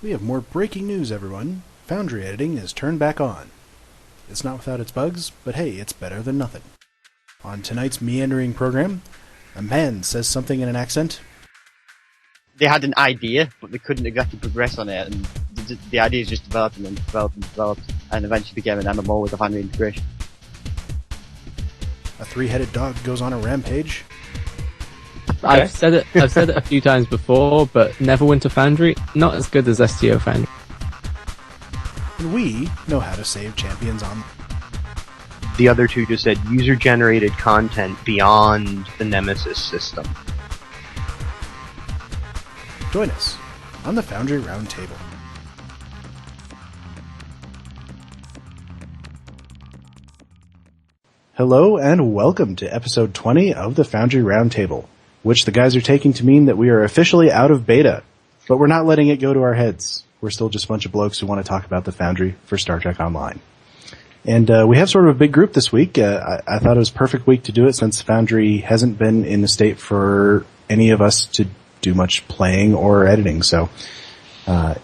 We have more breaking news, everyone. Foundry editing is turned back on. It's not without its bugs, but hey, it's better than nothing. On tonight's meandering program, a man says something in an accent. They had an idea, but they couldn't exactly progress on it, and the idea is just developing and developed and developed, and eventually became an MMO with a Foundry integration. A three-headed dog goes on a rampage. Okay. I've said it a few times before, but Neverwinter Foundry, not as good as STO Foundry. And we know how to save champions on. The other two just said user-generated content beyond the Nemesis system. Join us on the Foundry Roundtable. Hello and welcome to episode 20 of the Foundry Roundtable, which the guys are taking to mean that we are officially out of beta, but we're not letting it go to our heads. We're still just a bunch of blokes who want to talk about the Foundry for Star Trek Online. And we have sort of a big group this week. I thought it was a perfect week to do it since Foundry hasn't been in the state for any of us to do much playing or editing. So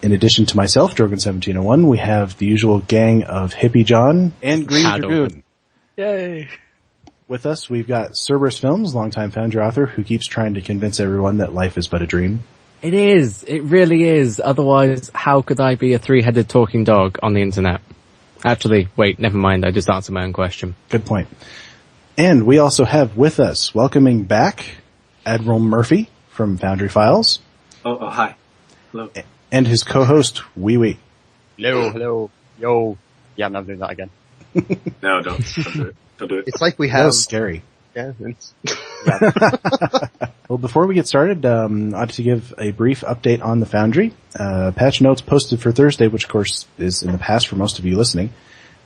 in addition to myself, Drogon1701, we have the usual gang of Hippiejohn and Greendragoon. Yay! With us, we've got Cerberusfilms, longtime Foundry author, who keeps trying to convince everyone that life is but a dream. It is. It really is. Otherwise, how could I be a three-headed talking dog on the internet? Actually, wait, never mind. I just answered my own question. Good point. And we also have with us, welcoming back, Admiral Murphy from Foundry Files. Oh, hi. Hello. And his co-host, Oouie. Hello. Yo. Yeah, I'm never doing that again. No, don't do it. Don't do it. It's like we That have... was scary. Yeah, it's... Well, before we get started, I ought to give a brief update on the Foundry. Patch notes posted for Thursday, which of course is in the past for most of you listening,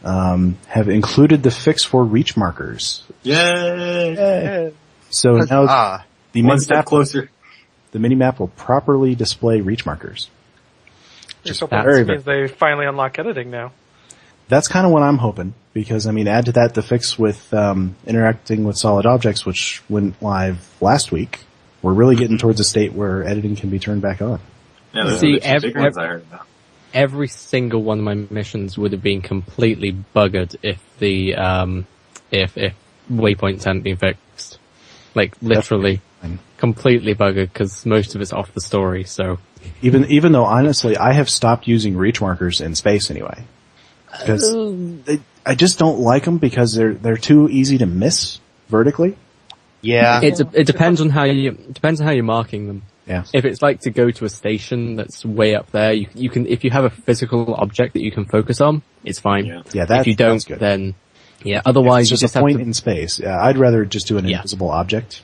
have included the fix for reach markers. Yay! So now the One step closer. The minimap will properly display reach markers. Just that means they finally unlock editing now. That's kind of what I'm hoping, because, I mean, add to that the fix with interacting with solid objects, which went live last week. We're really getting towards a state where editing can be turned back on. Yeah, see, every single one of my missions would have been completely buggered if the if waypoints hadn't been fixed. Like, literally completely buggered, because most of it's off the story, so... Even though, honestly, I have stopped using reach markers in space anyway. Because I just don't like them because they're too easy to miss vertically. Yeah. It depends on how you're marking them. Yeah. If it's like to go to a station that's way up there, you can, if you have a physical object that you can focus on, it's fine. Yeah, that, if you don't, that's good. then, yeah, otherwise it's just a point in space. Yeah, I'd rather just do an invisible object.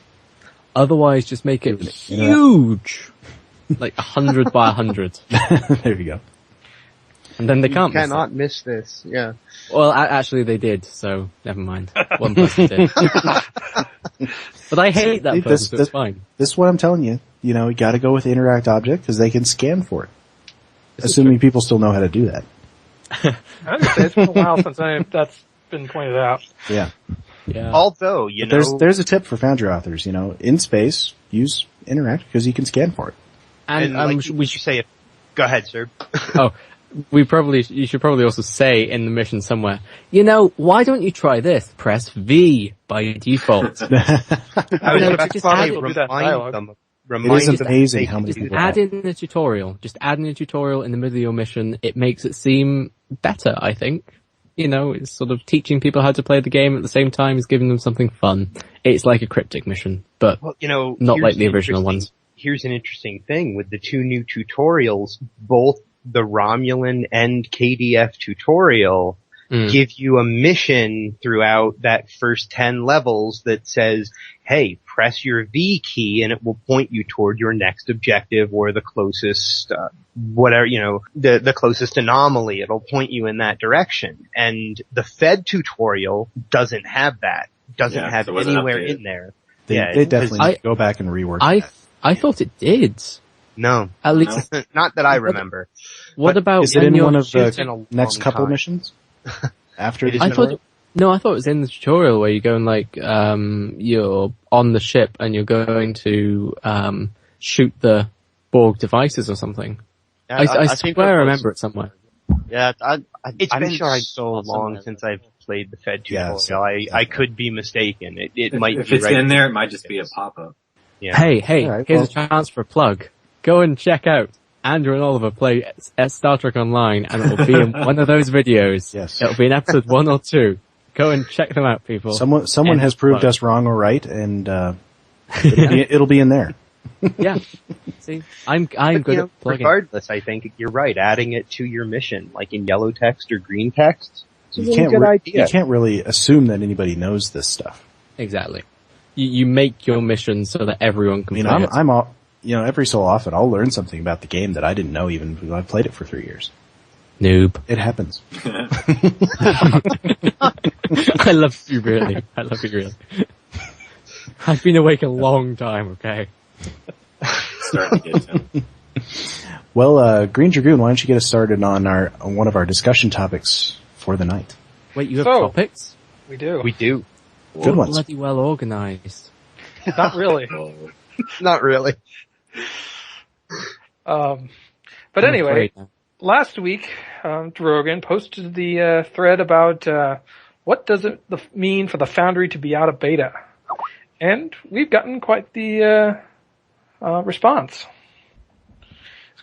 Otherwise, just make it huge. Like 100 by 100. There you go. And then they can't miss cannot miss this, yeah. Well, actually they did, so never mind. One person did. But I hate that person, so it's fine. This is what I'm telling you. You know, you gotta go with interact object, because they can scan for it. Assuming people still know how to do that. I understand. It's been a while since that's been pointed out. Yeah. Although, there's a tip for Foundry authors, you know, in space, use interact, because you can scan for it. And we should say it. Go ahead, sir. Oh. You should probably also say in the mission somewhere, why don't you try this? Press V by default. I was about to say, remind them. It is amazing how many people add in the tutorial. Just add in a tutorial in the middle of your mission. It makes it seem better, I think. It's sort of teaching people how to play the game at the same time as giving them something fun. It's like a cryptic mission, but not like the original ones. Here's an interesting thing with the two new tutorials, both the Romulan and KDF tutorial give you a mission throughout that first 10 levels that says, hey, press your V key and it will point you toward your next objective or the closest, the closest anomaly. It'll point you in that direction. And the Fed tutorial doesn't have that. Doesn't have anywhere in there. They definitely go back and rework that. I thought it did. No. At least not that I remember. What about is it in one of the next couple missions? After the tutorial? I thought it was in the tutorial where you go and you're on the ship and you're going to shoot the Borg devices or something. I think swear I that was- remember it somewhere. Yeah, I'm It's been sure I so saw long something. since I've played the Fed Yeah, tutorial. I could be mistaken. It might If be it's right. in there, it might just be a pop-up. Yeah. Hey, All right, here's well- a chance for a plug. Go and check out Andrew and Oliver play Star Trek Online, and it'll be in one of those videos. Yes. It'll be in episode 1 or 2. Go and check them out, people. Someone End has proved plug. us wrong or right, and it'll be in there. Yeah. See, I'm But, good at plugging. regardless, I think you're right. Adding it to your mission, like in yellow text or green text, is a You really can't good idea. you can't really assume that anybody knows this stuff. Exactly. You make your mission so that everyone I can mean, play it. I'm all, every so often I'll learn something about the game that I didn't know even when I played it for 3 years. Noob. It happens. I love you really. I've been awake a long time, okay? Starting to get to him. Well, Green Dragoon, why don't you get us started on one of our discussion topics for the night? Wait, you have So- topics? We do. We do. Good ones. Bloody well organized. Not really. Oh, Not really. But I'm anyway, afraid now. last week, Drogan posted the thread about what does it mean for the Foundry to be out of beta, and we've gotten quite the response.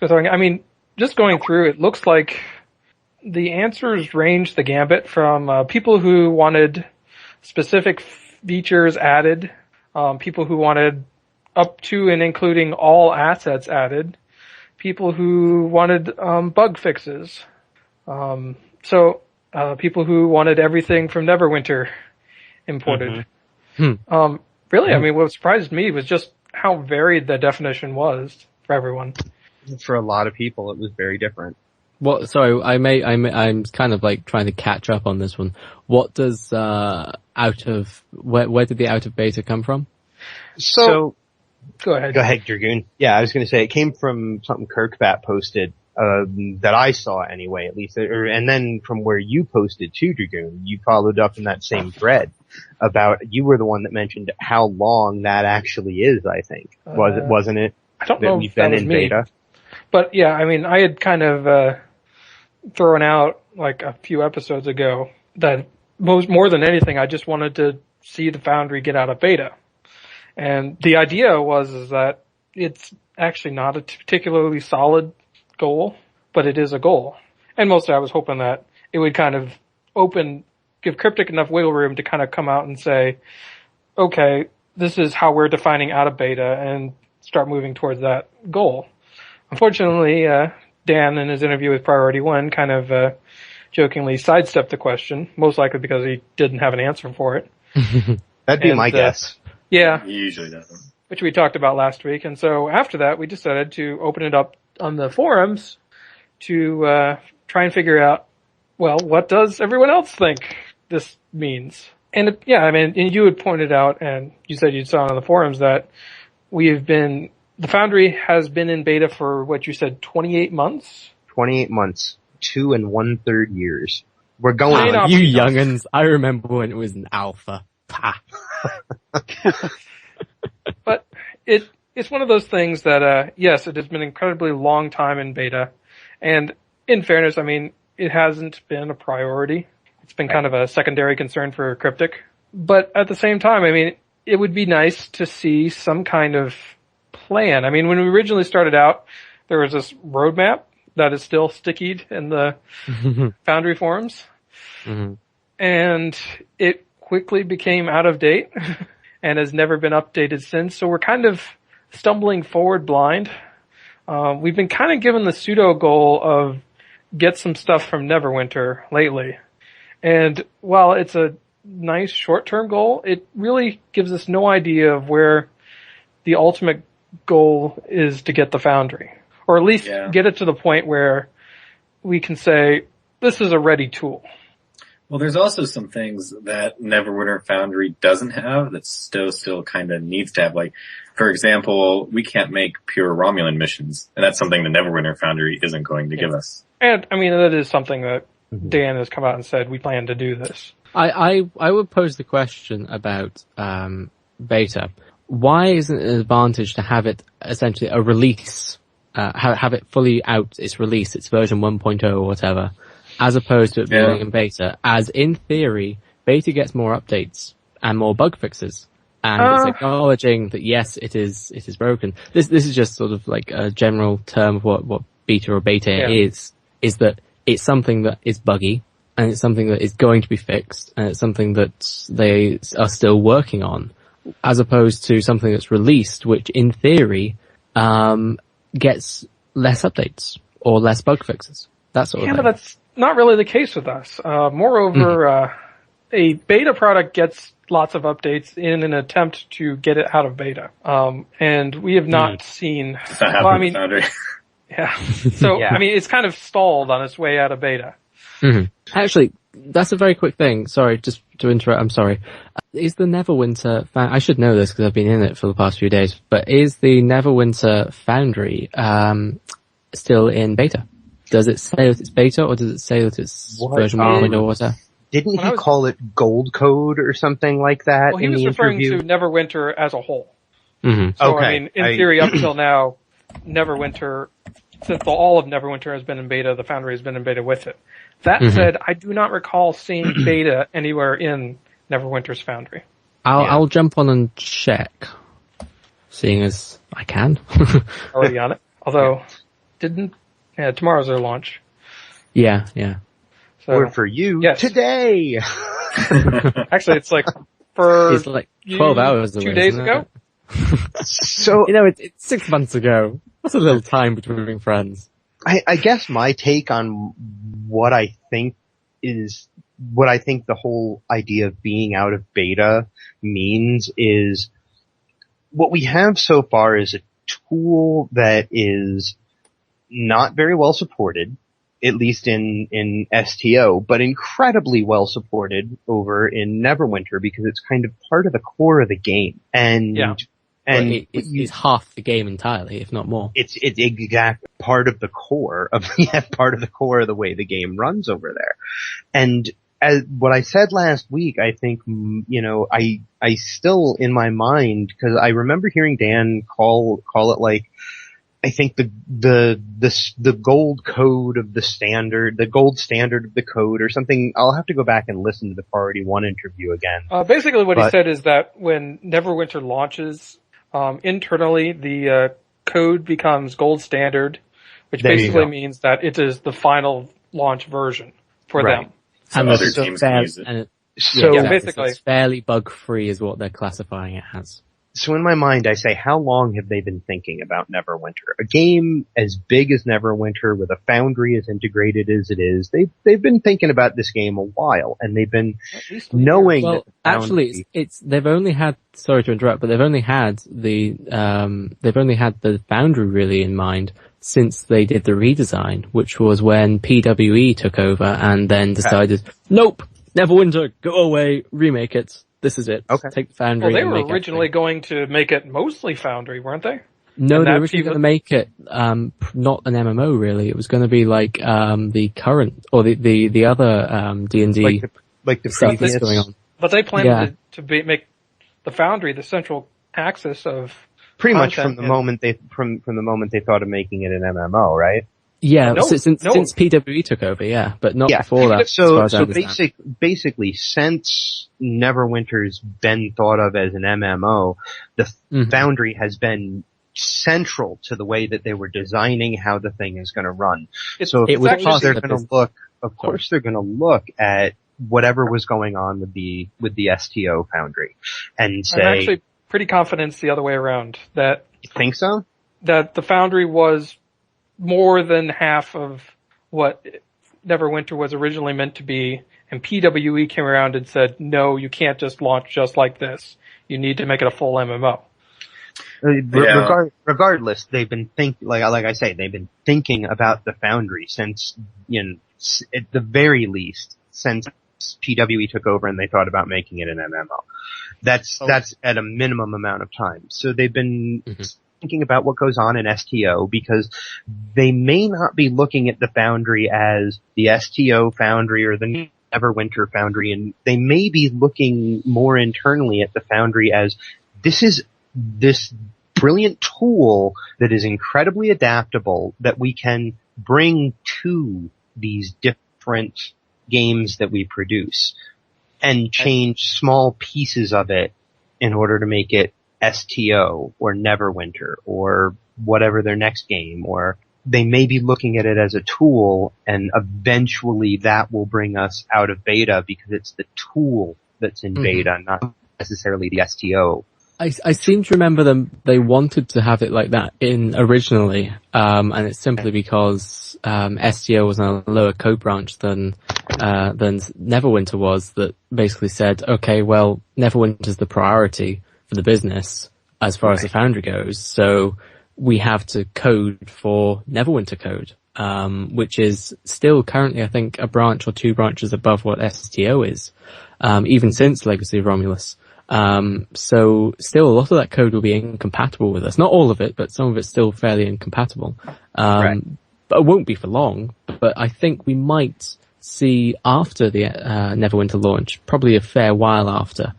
I mean, just going through, it looks like the answers range the gambit from people who wanted specific features added, people who wanted up to and including all assets added, people who wanted bug fixes. People who wanted everything from Neverwinter imported. Really, I mean, what surprised me was just how varied the definition was for everyone. For a lot of people, it was very different. What? Sorry, I'm kind of like trying to catch up on this one. What does where did the out of beta come from? So Go ahead. go ahead, Dragoon. Yeah, I was going to say it came from something Kirkbat posted that I saw anyway, at least, and then from where you posted too, Dragoon. You followed up in that same thread about you were the one that mentioned how long that actually is. I think wasn't it? I don't That know we've if that been was in me. beta. But yeah, I mean, I had kind of thrown out like a few episodes ago that more than anything, I just wanted to see the Foundry get out of beta. And the idea is that it's actually not a particularly solid goal, but it is a goal. And mostly I was hoping that it would kind of give Cryptic enough wiggle room to kind of come out and say, okay, this is how we're defining out of beta, and start moving towards that goal. Unfortunately, Dan in his interview with Priority One kind of jokingly sidestepped the question, most likely because he didn't have an answer for it. That'd be And, my guess. Yeah, he usually doesn't. which we talked about last week. And so after that, we decided to open it up on the forums to try and figure out, well, what does everyone else think this means? And I mean, and you had pointed out, and you said you saw on the forums that the Foundry has been in beta for what you said, 28 months? 28 months, 2 1/3 years. We're going May on. not You be enough. young'uns, I remember when it was an alpha. Pah. But it's one of those things that, yes, it has been an incredibly long time in beta. And in fairness, I mean, it hasn't been a priority. It's been kind of a secondary concern for Cryptic. But at the same time, I mean, it would be nice to see some kind of plan. I mean, when we originally started out, there was this roadmap that is still stickied in the Foundry forums. Mm-hmm. And it quickly became out of date and has never been updated since. So we're kind of stumbling forward blind. We've been kind of given the pseudo goal of get some stuff from Neverwinter lately. And while it's a nice short-term goal, it really gives us no idea of where the ultimate goal is to get the Foundry. Or at least get it to the point where we can say, this is a ready tool. Well, there's also some things that Neverwinter Foundry doesn't have that still kind of needs to have. Like, for example, we can't make pure Romulan missions, and that's something the Neverwinter Foundry isn't going to give us. And, I mean, that is something that Dan has come out and said, we plan to do this. I would pose the question about beta. Why isn't it an advantage to have it essentially a release have it fully out, its release, its version 1.0 or whatever, as opposed to it being in beta, as in theory, beta gets more updates and more bug fixes. And it's acknowledging that yes, it is broken. This is just sort of like a general term of what beta or beta is that it's something that is buggy, and it's something that is going to be fixed, and it's something that they are still working on, as opposed to something that's released, which in theory, gets less updates or less bug fixes. That sort of thing. Yeah, but that's not really the case with us. Moreover, a beta product gets lots of updates in an attempt to get it out of beta. And we have not seen, Foundry. yeah. So, I mean, it's kind of stalled on its way out of beta. Actually, that's a very quick thing. Sorry, just to interrupt. I'm sorry. Is the Neverwinter I should know this because I've been in it for the past few days, but is the Neverwinter Foundry, still in beta? Does it say that it's beta, or does it say that it's version 1.0 or whatever? Didn't he call it Gold Code or something like that? Well, he was referring to Neverwinter as a whole. So, I mean, in theory, up until now, Neverwinter, since all of Neverwinter has been in beta, the Foundry has been in beta with it. That said, I do not recall seeing beta anywhere in Neverwinter's Foundry. I'll jump on and check, seeing as I can. Already on it. Although, tomorrow's their launch. Yeah. So, or for you, today! Actually, it's like, it's like 12 hours away, 2 days ago? So, it's 6 months ago. That's a little time between friends. I guess my take on what I think the whole idea of being out of beta means is what we have so far is a tool that is not very well supported, at least in STO, but incredibly well supported over in Neverwinter because it's kind of part of the core of the game. And it's half the game entirely, if not more. It's exact part of the core of the way the game runs over there. And as what I said last week, I think, I still in my mind, cause I remember hearing Dan call it like, I think the gold code of the standard, the gold standard of the code or something. I'll have to go back and listen to the Priority 1 interview again. Basically what he said is that when Neverwinter launches, internally the code becomes gold standard, which basically means that it is the final launch version for them. And other teams can use it. Basically it's fairly bug free is what they're classifying it as. So in my mind, I say, how long have they been thinking about Neverwinter? A game as big as Neverwinter with a Foundry as integrated as it is, they've been thinking about this game a while, and they've been knowing that the Foundry... Actually, they've only had, sorry to interrupt, but they've only had the Foundry really in mind since they did the redesign, which was when PWE took over and then decided, nope, Neverwinter, go away, remake it. This is it. Okay. Take the Foundry. Well, they were originally going to make it mostly Foundry, weren't they? No, they were originally going to make it not an MMO really. It was going to be like the current or the other D&D like the stuff previous that's going on. But they planned to make the Foundry the central axis of pretty much from the moment they thought of making it an MMO, right? Yeah, since PWE took over, but not before that. So basically, since Neverwinter's been thought of as an MMO, the Foundry has been central to the way that they were designing how the thing is going to run. Of course, they're going to look at whatever was going on with the STO Foundry and say. I'm actually pretty confident it's the other way around. That you think so? That the Foundry was more than half of what Neverwinter was originally meant to be, and PWE came around and said, no, you can't just launch just like this. You need to make it a full MMO. Regardless, they've been like I say, they've been thinking about the Foundry since, at the very least, since PWE took over and they thought about making it an MMO. That's at a minimum amount of time. So they've been thinking about what goes on in STO because they may not be looking at the Foundry as the STO Foundry or the Neverwinter Foundry, and they may be looking more internally at the Foundry as this is this brilliant tool that is incredibly adaptable that we can bring to these different games that we produce and change small pieces of it in order to make it STO or Neverwinter or whatever their next game, or they may be looking at it as a tool and eventually that will bring us out of beta because it's the tool that's in beta, not necessarily the STO. I seem to remember they wanted to have it like that originally, and it's simply because, STO was on a lower code branch than Neverwinter was, that basically said, okay, well, Neverwinter's the priority for the business as far as the Foundry goes, so we have to code for Neverwinter code, which is still currently, I think, a branch or two branches above what STO is, even since Legacy of Romulus. So still a lot of that code will be incompatible with us. Not all of it, but some of it's still fairly incompatible. But it won't be for long. But I think we might see after the Neverwinter launch, probably a fair while after,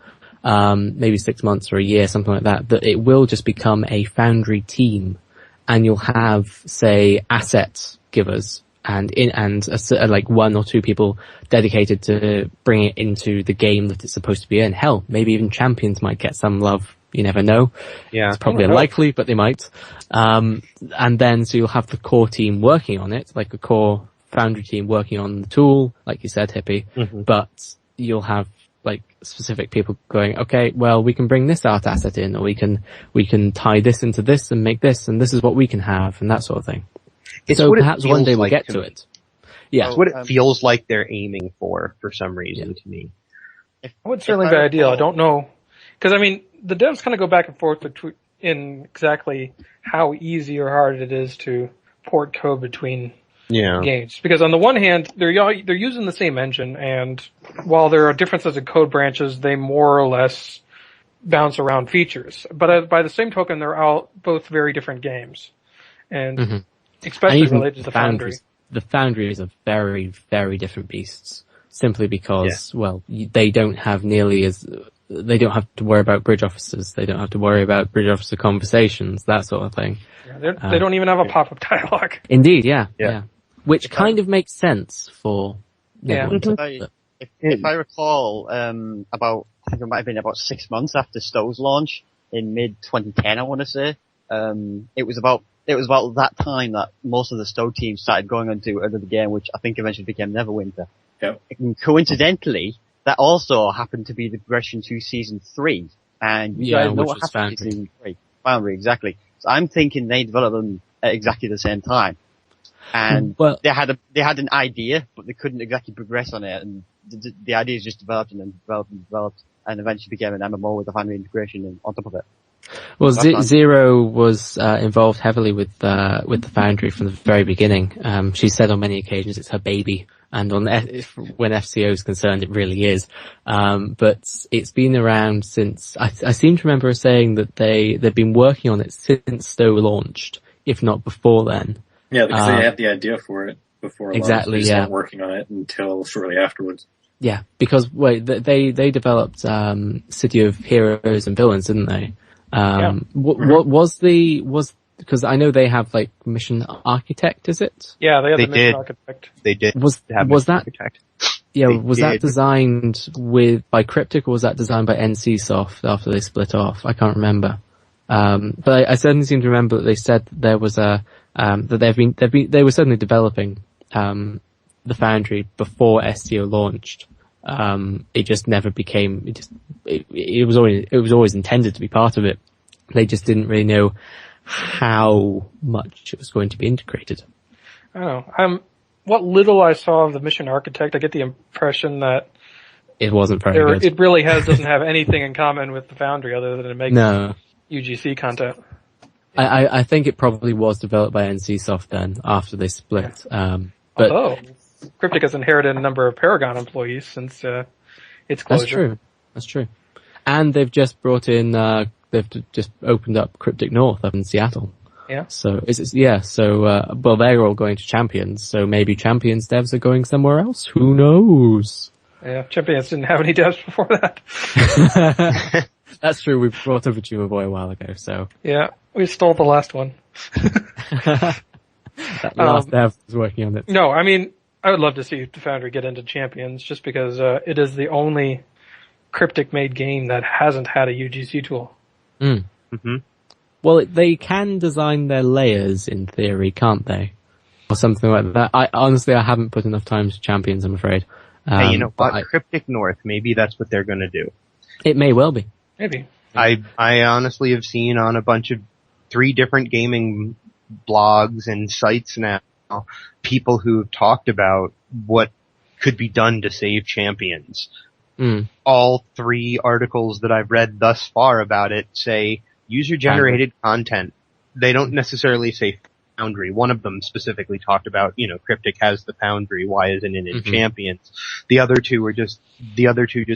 maybe 6 months or a year, something like that, that it will just become a Foundry team, and you'll have, say, asset givers and like one or two people dedicated to bring it into the game that it's supposed to be in. Hell, maybe even champions might get some love. You never know. Yeah. It's probably unlikely, but they might. And then, so you'll have the core team working on it, like a core Foundry team working on the tool, like you said, Hippie, but you'll have like specific people going, okay, well, we can bring this art asset in, or we can tie this into this and make this, and this is what we can have, and that sort of thing. It's so perhaps one day we'll get to it. Yeah. It's what it feels like they're aiming for some reason to me. It would certainly be ideal. I don't know. Because, I mean, the devs kind of go back and forth in exactly how easy or hard it is to port code between games. Because on the one hand, they're using the same engine, and while there are differences in code branches, they more or less bounce around features. But by the same token, they're all both very different games. And especially related to the Foundry. The Foundries are very, very different beasts. Simply because, well, they don't have they don't have to worry about bridge officers. They don't have to worry about bridge officer conversations, that sort of thing. Yeah, they don't even have a pop-up dialogue. Indeed, yeah. Which kind of makes sense for Neverwinter. If I recall, I think it might have been about 6 months after Stowe's launch in mid-2010, I want to say. It was about that time that most of the Stowe teams started going on to another game, which I think eventually became Neverwinter. Yep. And coincidentally, that also happened to be the progression to Season 3. And you guys know what happened to Season 3. Foundry, exactly. So I'm thinking they developed them at exactly the same time. And they had an idea, but they couldn't exactly progress on it. And the idea just developed and developed, and eventually became an MMO with the Foundry integration on top of it. Well, Zero was involved heavily with the Foundry from the very beginning. She said on many occasions it's her baby, and when FCO is concerned, it really is. But it's been around since I seem to remember her saying that they've been working on it since Stowe launched, if not before then. Yeah, because they had the idea for it before. Exactly. They just weren't working on it until shortly afterwards. Yeah, because they developed City of Heroes and Villains, didn't they? Because I know they have like Mission Architect, is it? Yeah, they have the Mission Architect. They did. Was that Architect. Yeah, was that designed by Cryptic, or was that designed by NCSoft after they split off? I can't remember. But I certainly seem to remember that they said there was that they were certainly developing the Foundry before STO launched. It just never became. It was always intended to be part of it. They just didn't really know how much it was going to be integrated. I don't know. What little I saw of the Mission Architect, I get the impression that it wasn't very good. It really doesn't have anything in common with the Foundry other than it makes UGC content. I think it probably was developed by NCSoft then after they split. But Cryptic has inherited a number of Paragon employees since its closure. That's true. And they've just brought in, they've just opened up Cryptic North up in Seattle. Yeah. So they're all going to Champions, so maybe Champions devs are going somewhere else. Who knows? Yeah, Champions didn't have any devs before that. That's true. We brought up a Tumor Boy a while ago, so. Yeah. We stole the last one. That last dev was working on it. No, I mean, I would love to see the Foundry get into Champions, just because it is the only Cryptic-made game that hasn't had a UGC tool. Mm. Mm-hmm. Well, they can design their layers in theory, can't they? Or something like that. I haven't put enough time to Champions, I'm afraid. Hey, you know what? Cryptic North, maybe that's what they're going to do. It may well be. Maybe. I honestly have seen on a bunch of 3 different gaming blogs and sites now, people who have talked about what could be done to save Champions. Mm. All 3 articles that I've read thus far about it say user-generated content. They don't necessarily say Foundry. One of them specifically talked about, Cryptic has the Foundry. Why isn't it in Champions? The other two just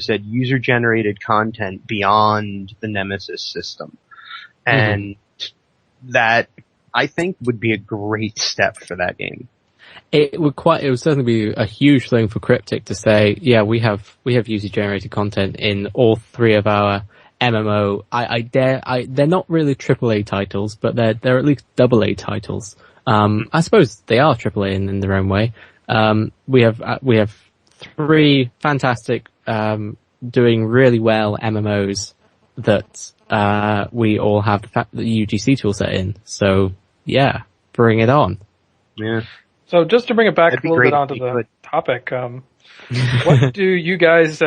said user-generated content beyond the Nemesis system. And that, I think, would be a great step for that game. It would certainly be a huge thing for Cryptic to say, yeah, we have user-generated content in all 3 of our MMO. They're not really AAA titles, but they're at least AA titles. I suppose they are AAA in their own way. We have 3 fantastic, doing really well MMOs that, we all have the UGC tool set in. So, yeah, bring it on. Yeah. So just to bring it back a little bit onto the topic, what do you guys,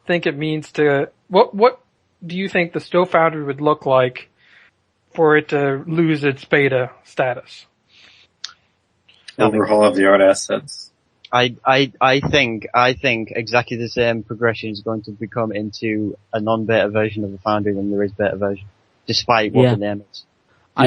think it means to, what do you think the Stowe Foundry would look like for it to lose its beta status? Overhaul of the art assets. I think exactly the same progression is going to become into a non-beta version of the Foundry than there is beta version, despite what the name is. I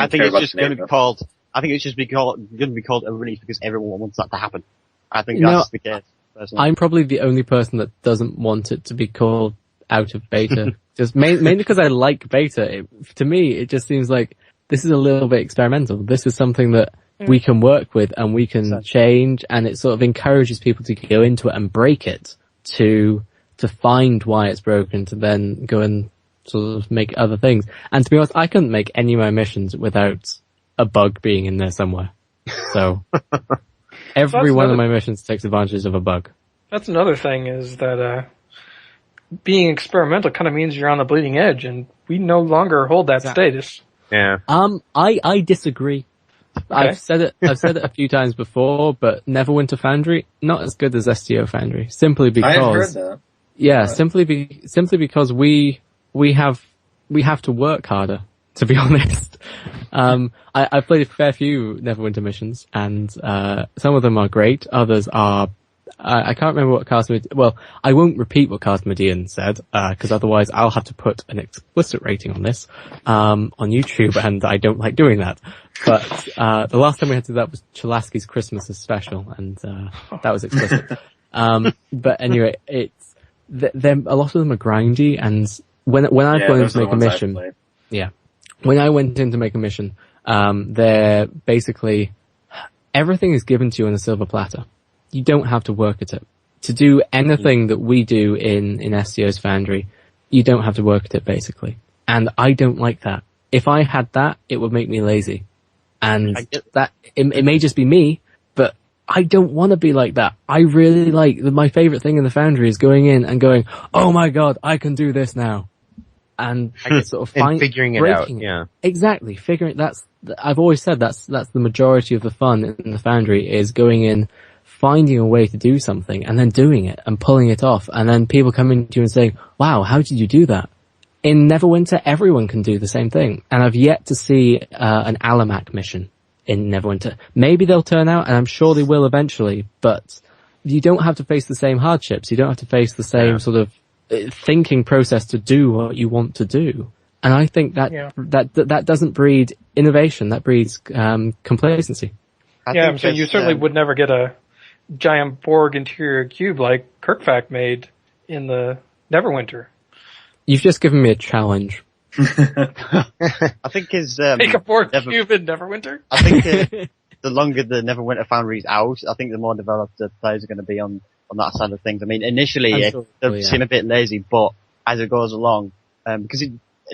think it's just going to be called. I think it's just going to be called a release because everyone wants that to happen. I think that's the case. Personally. I'm probably the only person that doesn't want it to be called out of beta. Just mainly because I like beta. To me, it just seems like this is a little bit experimental. This is something that we can work with and we can change, and it sort of encourages people to go into it and break it to find why it's broken, to then go and sort of make other things. And to be honest, I couldn't make any of my missions without a bug being in there somewhere. So every one of my missions takes advantage of a bug. That's another thing, is that being experimental kind of means you're on the bleeding edge, and we no longer hold that status. Yeah. I disagree. Okay. I've said it a few times before, but Neverwinter Foundry, not as good as STO Foundry, simply because I've heard that. Yeah, simply because we have to work harder, to be honest. I've played a fair few Neverwinter missions, and some of them are great, others are I can't remember what I won't repeat what Cartmedian said, because otherwise I'll have to put an explicit rating on this, on YouTube, and I don't like doing that. But, the last time we had to do that was Chulaski's Christmas special, and, that was explicit. But anyway, it's, a lot of them are grindy, and when I've gone in to make a mission, when I went in to make a mission, they're basically, everything is given to you on a silver platter. You don't have to work at it. To do anything that we do in STO's Foundry, you don't have to work at it, basically. And I don't like that. If I had that, it would make me lazy. And it may just be me, but I don't want to be like that. I really my favorite thing in the Foundry is going in and going, oh my god, I can do this now. And sort of figuring it out. Yeah. Exactly. I've always said that's the majority of the fun in the Foundry, is going in, finding a way to do something and then doing it and pulling it off, and then people coming to you and saying, wow, how did you do that? In Neverwinter, everyone can do the same thing, and I've yet to see an Alamac mission in Neverwinter. Maybe they'll turn out, and I'm sure they will eventually, but you don't have to face the same hardships. You don't have to face the same sort of thinking process to do what you want to do. And I think that doesn't breed innovation, that breeds complacency. I'm saying you certainly would never get a giant Borg interior cube like Kirkfact made in the Neverwinter. You've just given me a challenge. I think make a Borg cube in Neverwinter? I think the longer the Neverwinter Foundry is out, I think the more developed the players are going to be on that side of things. I mean, initially they seem a bit lazy, but as it goes along, because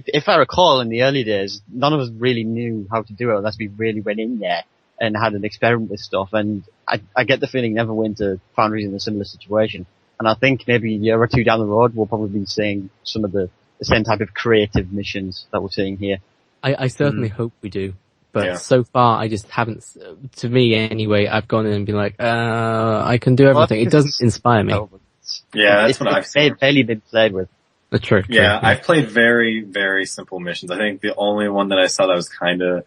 if I recall, in the early days, none of us really knew how to do it unless we really went in there and had an experiment with stuff. And I get the feeling Neverwinter Foundry's in a similar situation. And I think maybe a year or two down the road, we'll probably be seeing some of the same type of creative missions that we're seeing here. I certainly hope we do. But so far, I just haven't, to me anyway, I've gone in and been like, I can do everything. It doesn't inspire me. Yeah, that's what I've seen. It's barely been played with. True. Yeah, I've played very, very simple missions. I think the only one that I saw that was kind of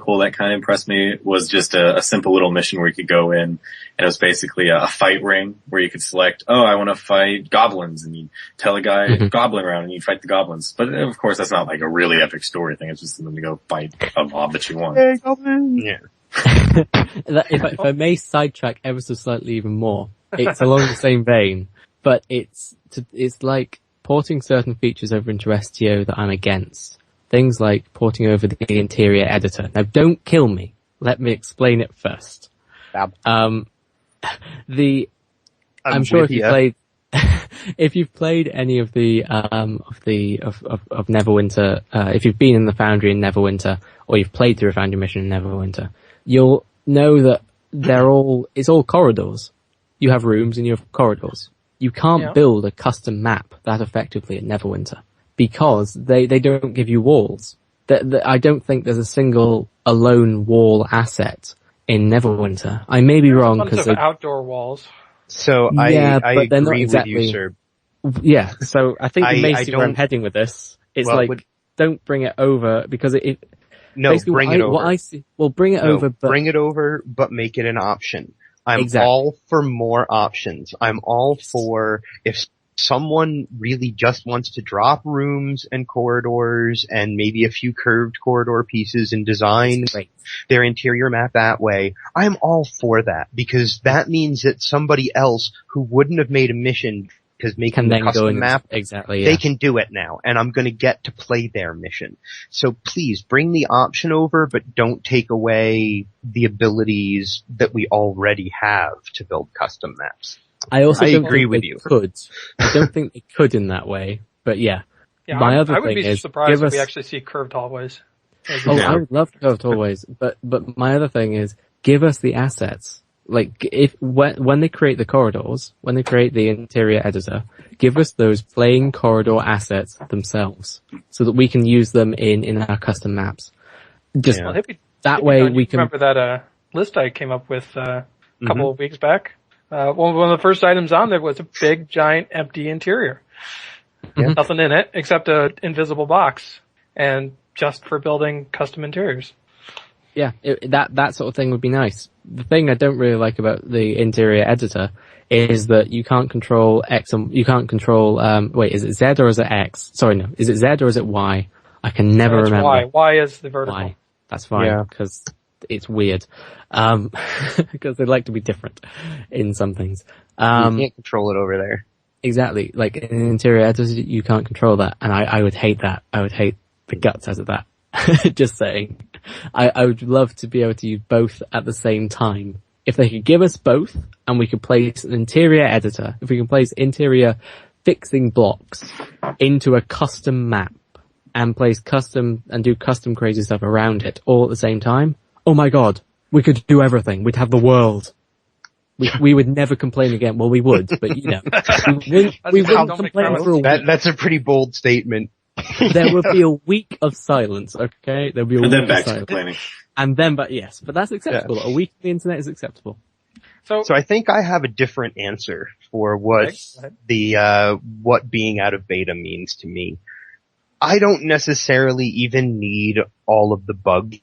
cool, that kind of impressed me, was just a simple little mission where you could go in, and it was basically a fight ring where you could select, I want to fight goblins, and you tell a guy goblin round, and you fight the goblins. But of course, that's not like a really epic story thing. It's just something to go fight a mob that you want. Hey, goblin! Yeah. If I may sidetrack ever so slightly even more, it's along the same vein, but it's like porting certain features over into STO that I'm against. Things like porting over the interior editor. Now, don't kill me. Let me explain it first. I'm sure if you played, if you've played any of the of Neverwinter, if you've been in the Foundry in Neverwinter, or you've played through a Foundry mission in Neverwinter, you'll know that it's all corridors. You have rooms and you have corridors. You can't build a custom map that effectively in Neverwinter because they don't give you walls. I don't think there's a single alone wall asset in Neverwinter. I may be wrong because outdoor walls. So I agree with you, sir. Yeah, so I think you may see where I'm heading with this. It's don't bring it over because bring it over. What I see, bring it over, but bring it over, but make it an option. I'm all for more options. I'm all for if someone really just wants to drop rooms and corridors and maybe a few curved corridor pieces and design their interior map that way, I'm all for that because that means that somebody else who wouldn't have made a mission because making a custom map, they can do it now, and I'm going to get to play their mission. So please bring the option over, but don't take away the abilities that we already have to build custom maps. I don't agree think with they you. Could. I don't think they could in that way, but yeah. I would be surprised if we actually see curved hallways. I would love curved hallways, but my other thing is give us the assets. Like, when they create the corridors, when they create the interior editor, give us those plain corridor assets themselves, so that we can use them in our custom maps. That way we can... Remember that, list I came up with, a couple of weeks back? One of the first items on there was a big, giant, empty interior. Yeah. Nothing in it, except an invisible box. And just for building custom interiors. Yeah, that sort of thing would be nice. The thing I don't really like about the interior editor is that you can't control X and you can't control, is it Z or is it X? Sorry, no. Is it Z or is it Y? I can never remember. Y. Y is the vertical. Y. That's fine, because it's weird. Because they like to be different in some things. You can't control it over there. Exactly. Like in an interior editor, you can't control that. And I would hate that. I would hate the guts out of that. Just saying. I would love to be able to use both at the same time. If they could give us both and we could place an interior editor, if we can place interior fixing blocks into a custom map and place custom and do custom crazy stuff around it all at the same time, oh my god, we could do everything. We'd have the world. We would never complain again. Well, we would, but we wouldn't complain for a week. That's a pretty bold statement. There would be a week of silence, okay? There would be a week of silence. Complaining. And then, but that's acceptable. Yeah. A week on the internet is acceptable. So I think I have a different answer for what what being out of beta means to me. I don't necessarily even need all of the bugs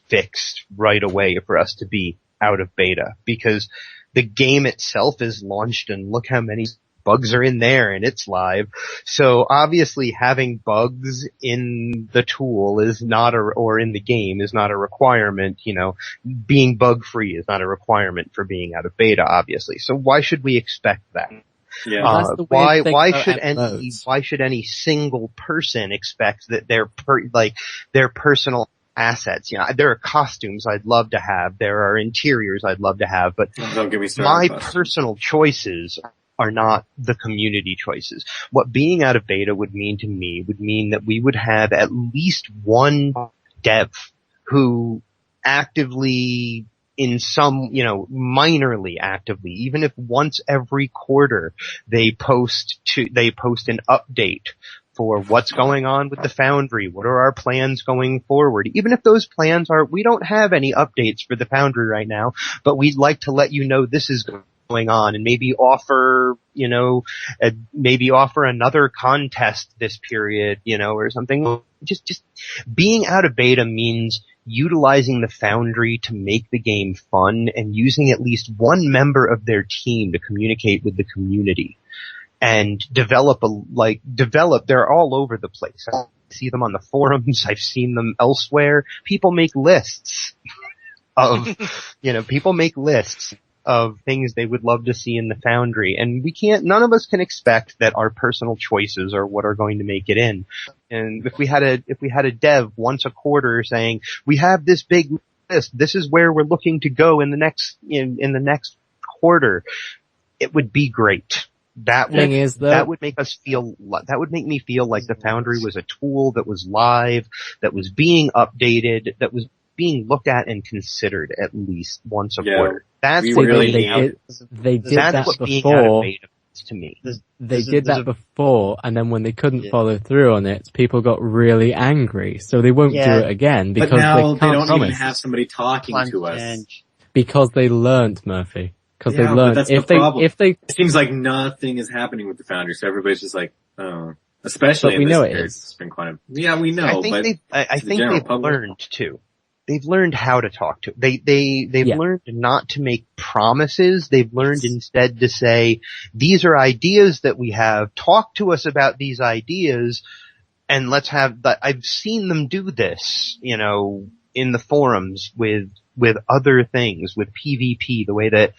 fixed right away for us to be out of beta, because the game itself is launched and look how many bugs are in there and it's live. So obviously having bugs in the tool is not or in the game is not a requirement. Being bug free is not a requirement for being out of beta, obviously. So why should we expect that? Yeah. Why should any single person expect that their personal assets? There are costumes I'd love to have. There are interiors I'd love to have, but don't give me my personal choices are not the community choices. What being out of beta would mean to me would mean that we would have at least one dev who actively, in some, minorly actively, even if once every quarter they post an update for what's going on with the Foundry, what are our plans going forward, even if those plans are, we don't have any updates for the Foundry right now, but we'd like to let you know this is going on, and maybe offer another contest this period, or something. Just being out of beta means utilizing the Foundry to make the game fun and using at least one member of their team to communicate with the community and develop, they're all over the place. I see them on the forums, I've seen them elsewhere. People make lists of, of things they would love to see in the Foundry, and none of us can expect that our personal choices are what are going to make it in. And if we had a dev once a quarter saying, we have this big list, this is where we're looking to go in the next quarter, it would be great. That would make me feel like the Foundry was a tool that was live, that was being updated, that was being looked at and considered at least once a quarter. That's what they did that before. To me, they did that before, and then when they couldn't follow through on it, people got really angry. So they won't do it again because now they don't promise. Even have somebody talking to us because they learned, Murphy. Because they learned. But that's the problem. It seems like nothing is happening with the Foundry, so everybody's just like, oh. Especially but in we know this it is. It's been quite we know. I think they've learned too. They've learned how to talk to. They've learned not to make promises. They've learned instead to say, these are ideas that we have. Talk to us about these ideas, and let's have. I've seen them do this, in the forums with other things, with PvP, the way that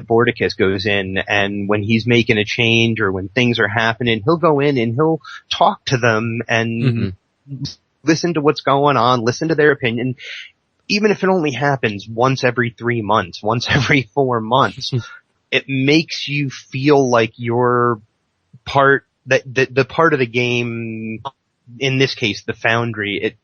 Bordicus goes in, and when he's making a change or when things are happening, he'll go in and he'll talk to them and listen to what's going on, listen to their opinion. Even if it only happens once every 3 months, once every 4 months, it makes you feel like you're the part of the game, in this case, the Foundry, it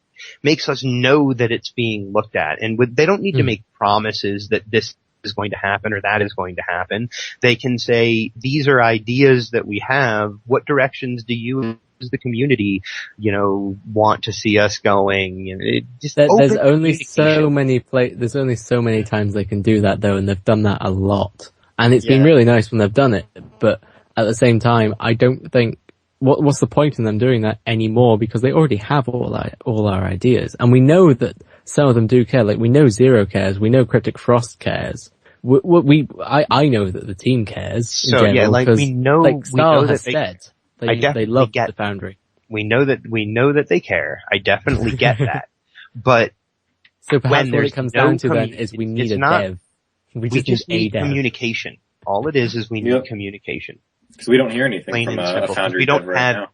makes us know that it's being looked at. And they don't need to make promises that this is going to happen or that is going to happen. They can say, these are ideas that we have. What directions do you as the community, want to see us going? There's only so many times they can do that though, and they've done that a lot. And it's been really nice when they've done it, but at the same time, I don't think, what's the point in them doing that anymore, because they already have all our ideas. And we know that some of them do care, like we know Zero cares, we know Cryptic Frost cares. I know that the team cares. So in general, we know Star that has said. They love the Foundry. We know that they care. I definitely get that. But so perhaps what it comes down to then is we need a dev. We just need communication. All it is we need communication. Because we don't hear anything from a Foundry dev right now.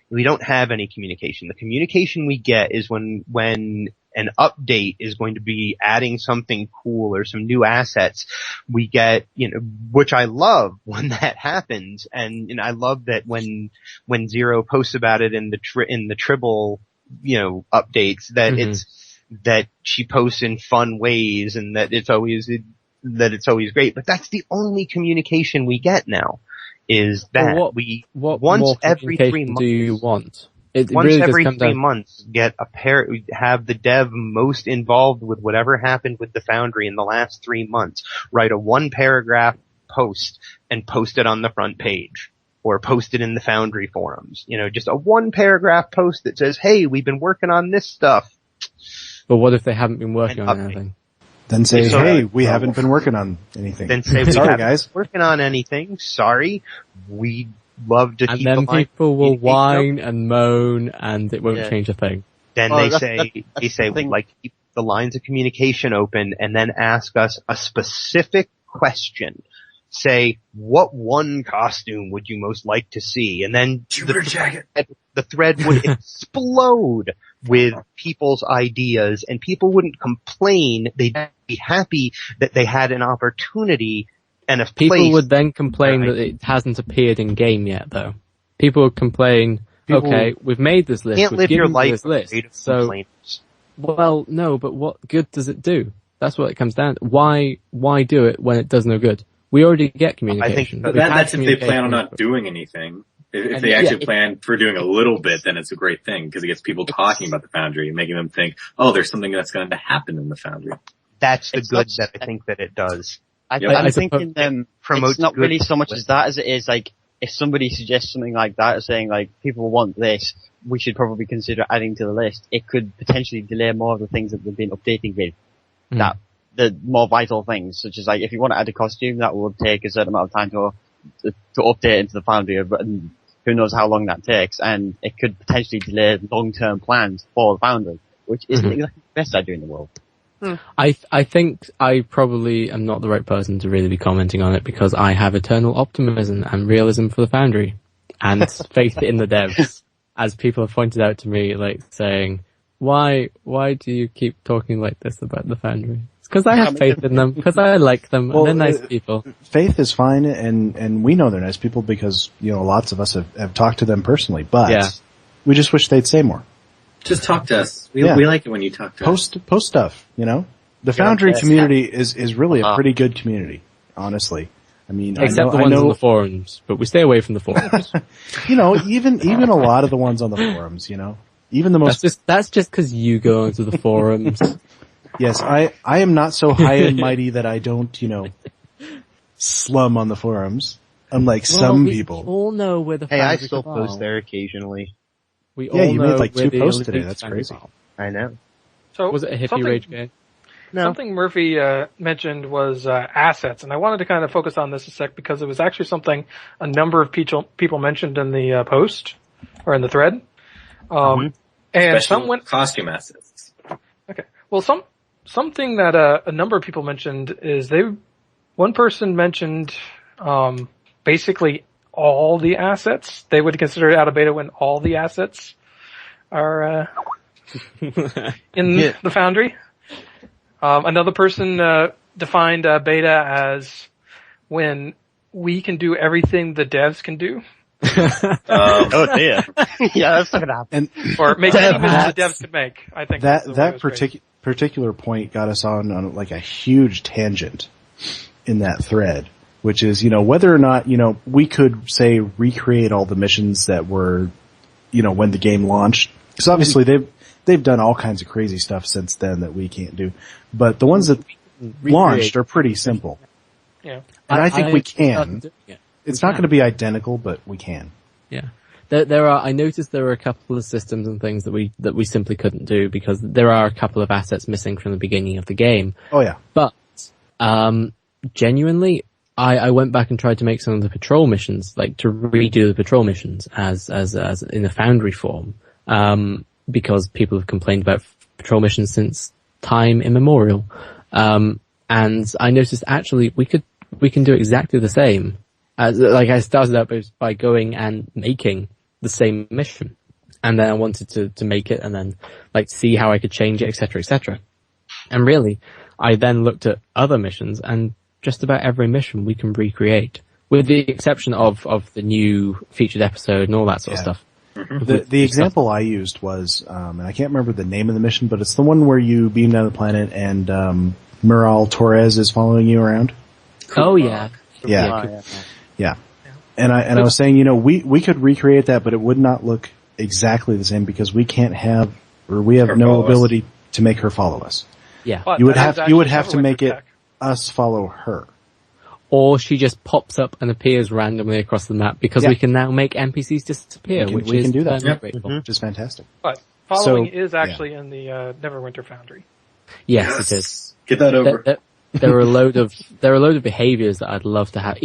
We don't have any communication. The communication we get is when an update is going to be adding something cool or some new assets. We get, which I love when that happens, and I love that when Zero posts about it in the Tribble, updates, that that she posts in fun ways and that it's always great. But that's the only communication we get now. Is that what once every 3 months do you want? Once every 3 months, have the dev most involved with whatever happened with the Foundry in the last 3 months. Write a 1-paragraph post and post it on the front page, or post it in the Foundry forums. Just a 1-paragraph post that says, "Hey, we've been working on this stuff." But what if they haven't been working on anything? Then say, hey, we haven't been working on anything. Then say, sorry, guys. Working on anything. Sorry. We'd love to keep the line. And then people will whine and moan, and it won't change a thing. Then they say, we'd like to keep the lines of communication open, and then ask us a specific question. Say, what one costume would you most like to see? And then the thread would explode with people's ideas, and people wouldn't complain. They'd be happy that they had an opportunity And if people would then complain that it hasn't appeared in game yet, though. People would complain, okay, we've made this list, we've given you this list, so, well, no, but what good does it do? That's what it comes down to. Why do it when it does no good? We already get communication. But that's if they plan on not doing anything. If they actually plan for doing a little bit, then it's a great thing, because it gets people talking about the Foundry and making them think, oh, there's something that's going to happen in the Foundry. That's the good that I think that it does. I'm thinking it's not really so much as that as it is like, if somebody suggests something like that, saying like, people want this, we should probably consider adding to the list, it could potentially delay more of the things that they've been updating with. That, the more vital things, such as like, if you want to add a costume, that would take a certain amount of time to update into the Foundry, and who knows how long that takes, and it could potentially delay long-term plans for the Foundry, which isn't exactly the best idea in the world. I think I probably am not the right person to really be commenting on it, because I have eternal optimism and realism for the Foundry and faith in the devs, as people have pointed out to me, like saying, why do you keep talking like this about the Foundry? It's because I have faith in them, because I like them, and they're nice people. Faith is fine, and we know they're nice people because, lots of us have talked to them personally, but we just wish they'd say more. Just talk to us. We like it when you talk to us. Post stuff, The Foundry community is really a pretty good community, honestly. I mean, except the ones on the forums, but we stay away from the forums. even a lot of the ones on the forums, even the most. That's just because you go onto the forums. Yes, I am not so high and mighty that I don't, slum on the forums, unlike some people. We all know where the. Hey, I still post there occasionally. We all you know made like 2 posts today. That's crazy. I know. So was it a hippie rage game? No. Something Murphy mentioned was assets, and I wanted to kind of focus on this a sec because it was actually something a number of people mentioned in the post or in the thread. And especially costume assets. Okay. Well, something that a number of people mentioned is one person mentioned basically all the assets. They would consider it out of beta when all the assets are in the Foundry. Another person defined beta as when we can do everything the devs can do. Oh dear. Yeah, that's not gonna happen. Or make any mission the devs could make. I think that particular point got us on like a huge tangent in that thread, which is, whether or not, we could say recreate all the missions that were, when the game launched. Because obviously they've done all kinds of crazy stuff since then that we can't do. But the ones that launched are pretty simple. Yeah. And I think we can. It's not going to be identical, but we can. Yeah. I noticed there were a couple of systems and things that we simply couldn't do because there are a couple of assets missing from the beginning of the game. Oh yeah. But, genuinely, I went back and tried to make some of the patrol missions, like to redo the patrol missions as in a Foundry form, because people have complained about patrol missions since time immemorial. And I noticed actually we can do exactly the same. Like I started out by going and making the same mission. And then I wanted to make it and then like see how I could change it, etc., etc. And really, I then looked at other missions and just about every mission we can recreate, with the exception of the new featured episode and all that sort of stuff. The example I used was, and I can't remember the name of the mission, but it's the one where you beam down the planet and Mural Torres is following you around. Oh yeah. Yeah. And I was saying, we could recreate that, but it would not look exactly the same because we can't have, or we have no ability to make her follow us. Yeah. But you would have to make it us follow her. Or she just pops up and appears randomly across the map because we can now make NPCs disappear, we can do that, which is fantastic. But following is actually in the Neverwinter Foundry. Yes, it is. Get that over. There are a load of behaviors that I'd love to have.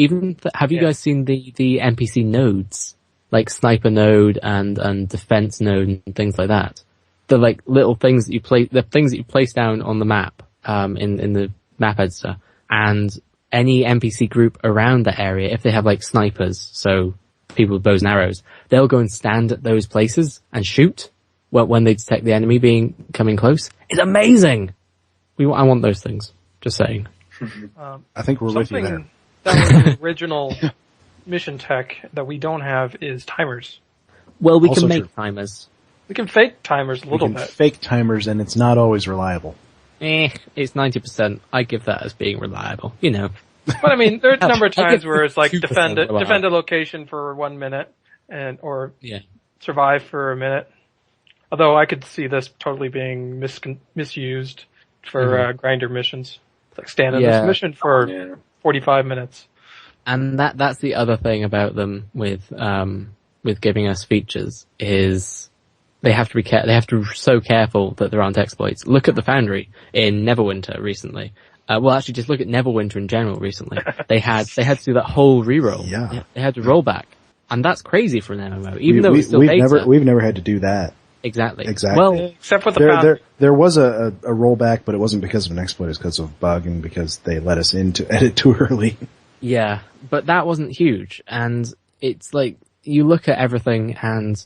Have you guys seen the NPC nodes? Like sniper node and defense node and things like that. The like little things that you place down on the map, in the map editor, and any NPC group around that area, if they have like snipers, so people with bows and arrows, they'll go and stand at those places and shoot when they detect the enemy coming close. It's amazing! I want those things. Just saying. I think we're with you there. That was the original mission tech that we don't have is timers. Well, we can make timers. We can fake timers a little bit. Fake timers, and it's not always reliable. It's 90%. I give that as being reliable, you know. But I mean, there's a number of times where it's like defend a location for 1 minute or survive for a minute. Although I could see this totally being misused for grinder missions. It's like stand in this mission for 45 minutes. And that's the other thing about them with giving us features is they have to be so careful that there aren't exploits. Look at the Foundry in Neverwinter recently. Well, actually, just look at Neverwinter in general recently. They had to do that whole reroll. Yeah. They had to roll back. And that's crazy for an MMO, even though it's still beta. We've never had to do that. Exactly. Well, except for the there was a rollback, but it wasn't because of an exploit, it was because of bug and because they let us in to edit too early. Yeah, but that wasn't huge. And it's like, you look at everything and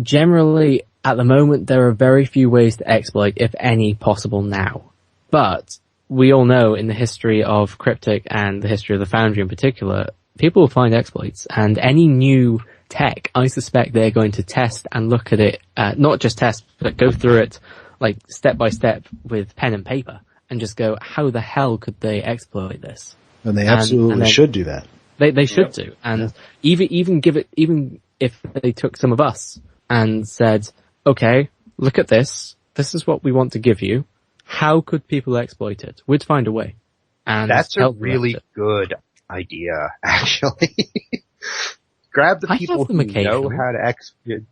generally at the moment there are very few ways to exploit, if any, possible now. But we all know in the history of Cryptic and the history of the Foundry in particular, people will find exploits, and any new tech, I suspect they're going to test and look at it, not just test, but go through it like step by step with pen and paper and just go, how the hell could they exploit this? And they absolutely should do that. They should do. And even if they took some of us and said, okay, look at this. This is what we want to give you. How could people exploit it? We'd find a way. And that's a really good idea, actually. Grab the people who know how to exploit.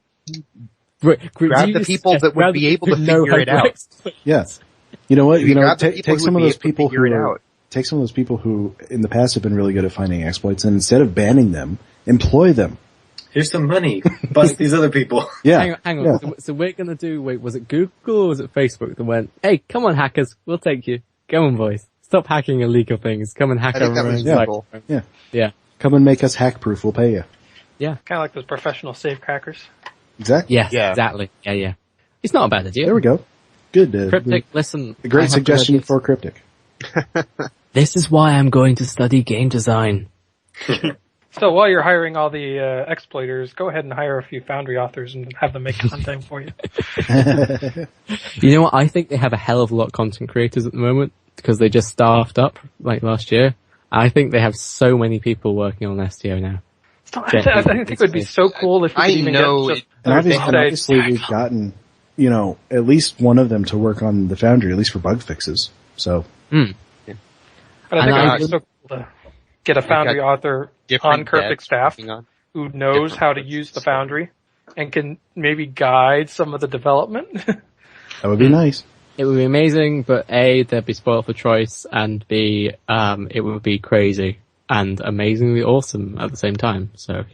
Grab the people that would be able to figure it out. Yes. You know what? Take some of those people take some of those people who in the past have been really good at finding exploits, and instead of banning them, employ them. Here's some money. Bust these other people. Yeah. Hang on. Yeah. So we're gonna do, was it Google or was it Facebook that went, hey, come on hackers, we'll take you. Go on boys. Stop hacking illegal things. Come and hack our own site. Yeah. Come and make us hack proof, we'll pay you. Yeah. Kind of like those professional safecrackers. Exactly. Yes, exactly. Yeah. It's not a bad idea. There we go. Good. Cryptic, listen. A great suggestion for Cryptic. This is why I'm going to study game design. So while you're hiring all the exploiters, go ahead and hire a few Foundry authors and have them make content for you. You know what? I think they have a hell of a lot of content creators at the moment because they just staffed up like last year. I think they have so many people working on STO now. I think it would be so cool if we could even get obviously we've gotten, at least one of them to work on the Foundry, at least for bug fixes. So. But I think it would be so cool to get a Foundry author on Cryptic staff who knows how to use the Foundry and can maybe guide some of the development. That would be nice. It would be amazing, but A, they'd be spoiled for choice, and B, it would be crazy and amazingly awesome at the same time. So,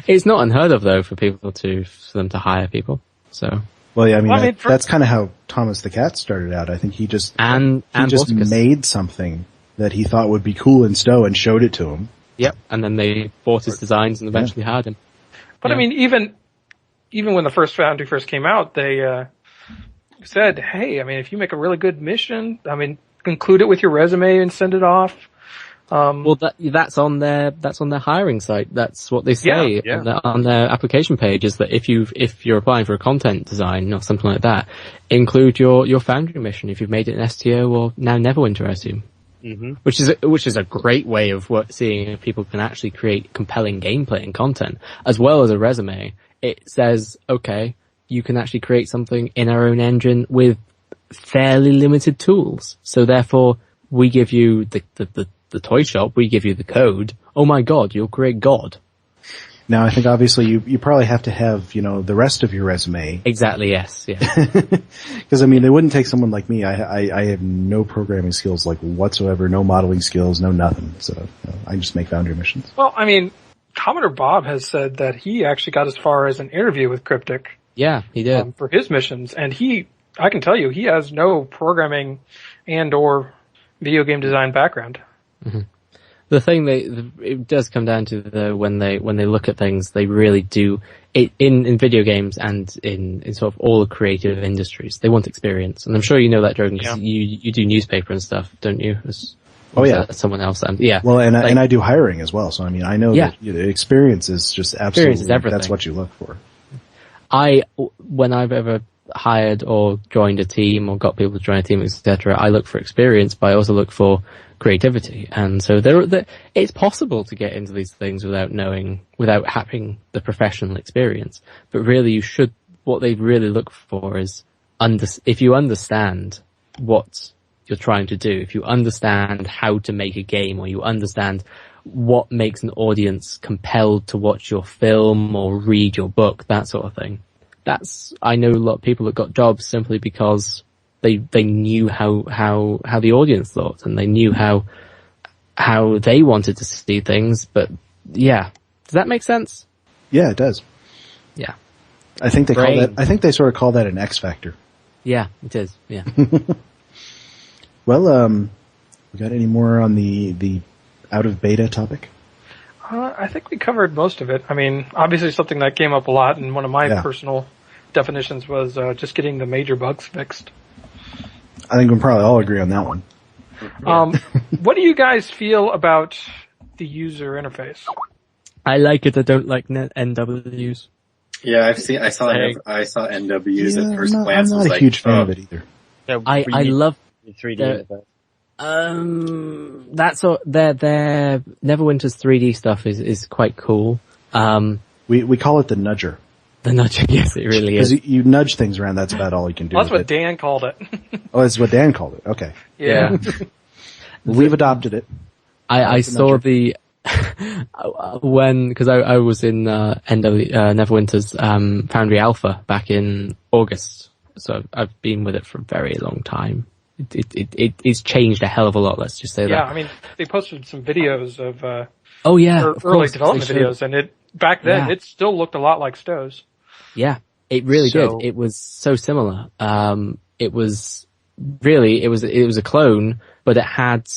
it's not unheard of though for them to hire people. So. Well, yeah, that's kind of how Thomas the Cat started out. I think he just made something that he thought would be cool in STO and showed it to him. Yep, and then they bought his designs and eventually hired him. But even when the first Foundry first came out, they said, hey, if you make a really good mission, include it with your resume and send it off. Well, that's on their hiring site. That's what they say on their application page, is that if you're applying for a content design or something like that, include your Foundry mission if you've made it in STO or now Neverwinter, I assume. Mm-hmm. Which is a great way of seeing if people can actually create compelling gameplay and content as well as a resume. It says, okay, you can actually create something in our own engine with fairly limited tools. So therefore, we give you the toy shop, we give you the code. Oh my god, you'll create God. Now, I think obviously you probably have to have, the rest of your resume. Exactly, yes, yeah. Because, they wouldn't take someone like me. I have no programming skills, whatsoever, no modeling skills, no nothing. So, I just make Foundry missions. Well, Commodore Bob has said that he actually got as far as an interview with Cryptic. Yeah, he did. For his missions. And I can tell you, he has no programming and or video game design background. Mm-hmm. The thing it does come down to when they look at things, they really do it in video games and in sort of all the creative industries. They want experience, and I'm sure you know that, Drogan, because you do newspaper and stuff, don't you? Or someone else. Well, and I do hiring as well. So I mean, I know that experience is just absolutely everything. That's what you look for. When I've ever hired or joined a team or got people to join a team, etc., I look for experience, but I also look for creativity. And so it's possible to get into these things without having the professional experience. But really, what they really look for is if you understand what you're trying to do, if you understand how to make a game, or you understand what makes an audience compelled to watch your film or read your book, that sort of thing. I know a lot of people that got jobs simply because they knew how the audience thought, and they knew how they wanted to see things. But yeah, does that make sense? Yeah, it does. Yeah, I think they sort of call that an X factor. Yeah, it is. Yeah. Well, we got any more on the out of beta topic? I think we covered most of it. I mean, obviously something that came up a lot, and one of my personal definitions was just getting the major bugs fixed. I think we probably all agree on that one. What do you guys feel about the user interface? I like it. I don't like NWs. Yeah, I saw NWs at first glance. I'm not a huge fan of it either. I love the 3D interface. Their Neverwinter's 3D stuff is quite cool. We call it the nudger. The nudger, yes, it really is. Because you nudge things around, that's about all you can do. Well, that's what Dan called it. Oh, that's what Dan called it. Okay. Yeah. We've adopted it. I saw because I was in Neverwinter's Foundry Alpha back in August, so I've been with it for a very long time. It's changed a hell of a lot, let's just say that. Yeah, I mean, they posted some videos of early development videos, and back then it still looked a lot like Stowe's. Yeah, it really did. It was so similar. It was a clone, but it had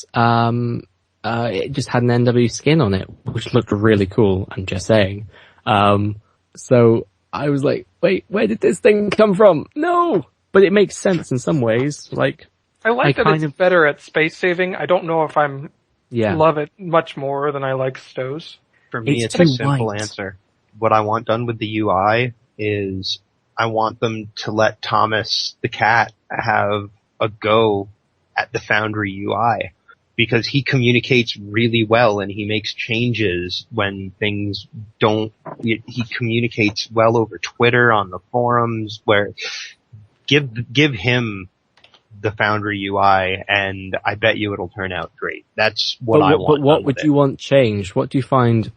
it just had an NW skin on it, which looked really cool, I'm just saying. So I was like, wait, where did this thing come from? No! But it makes sense in some ways. Like, I like that it's better at space saving. I don't know if I'm love it much more than I like Stowe's. For me, it's a simple answer. What I want done with the UI is I want them to let Thomas the cat have a go at the Foundry UI, because he communicates really well and he makes changes when things don't. He communicates well over Twitter, on the forums, where give him the Foundry UI, and I bet you it'll turn out great. That's what I want. But what would you want changed? What do you find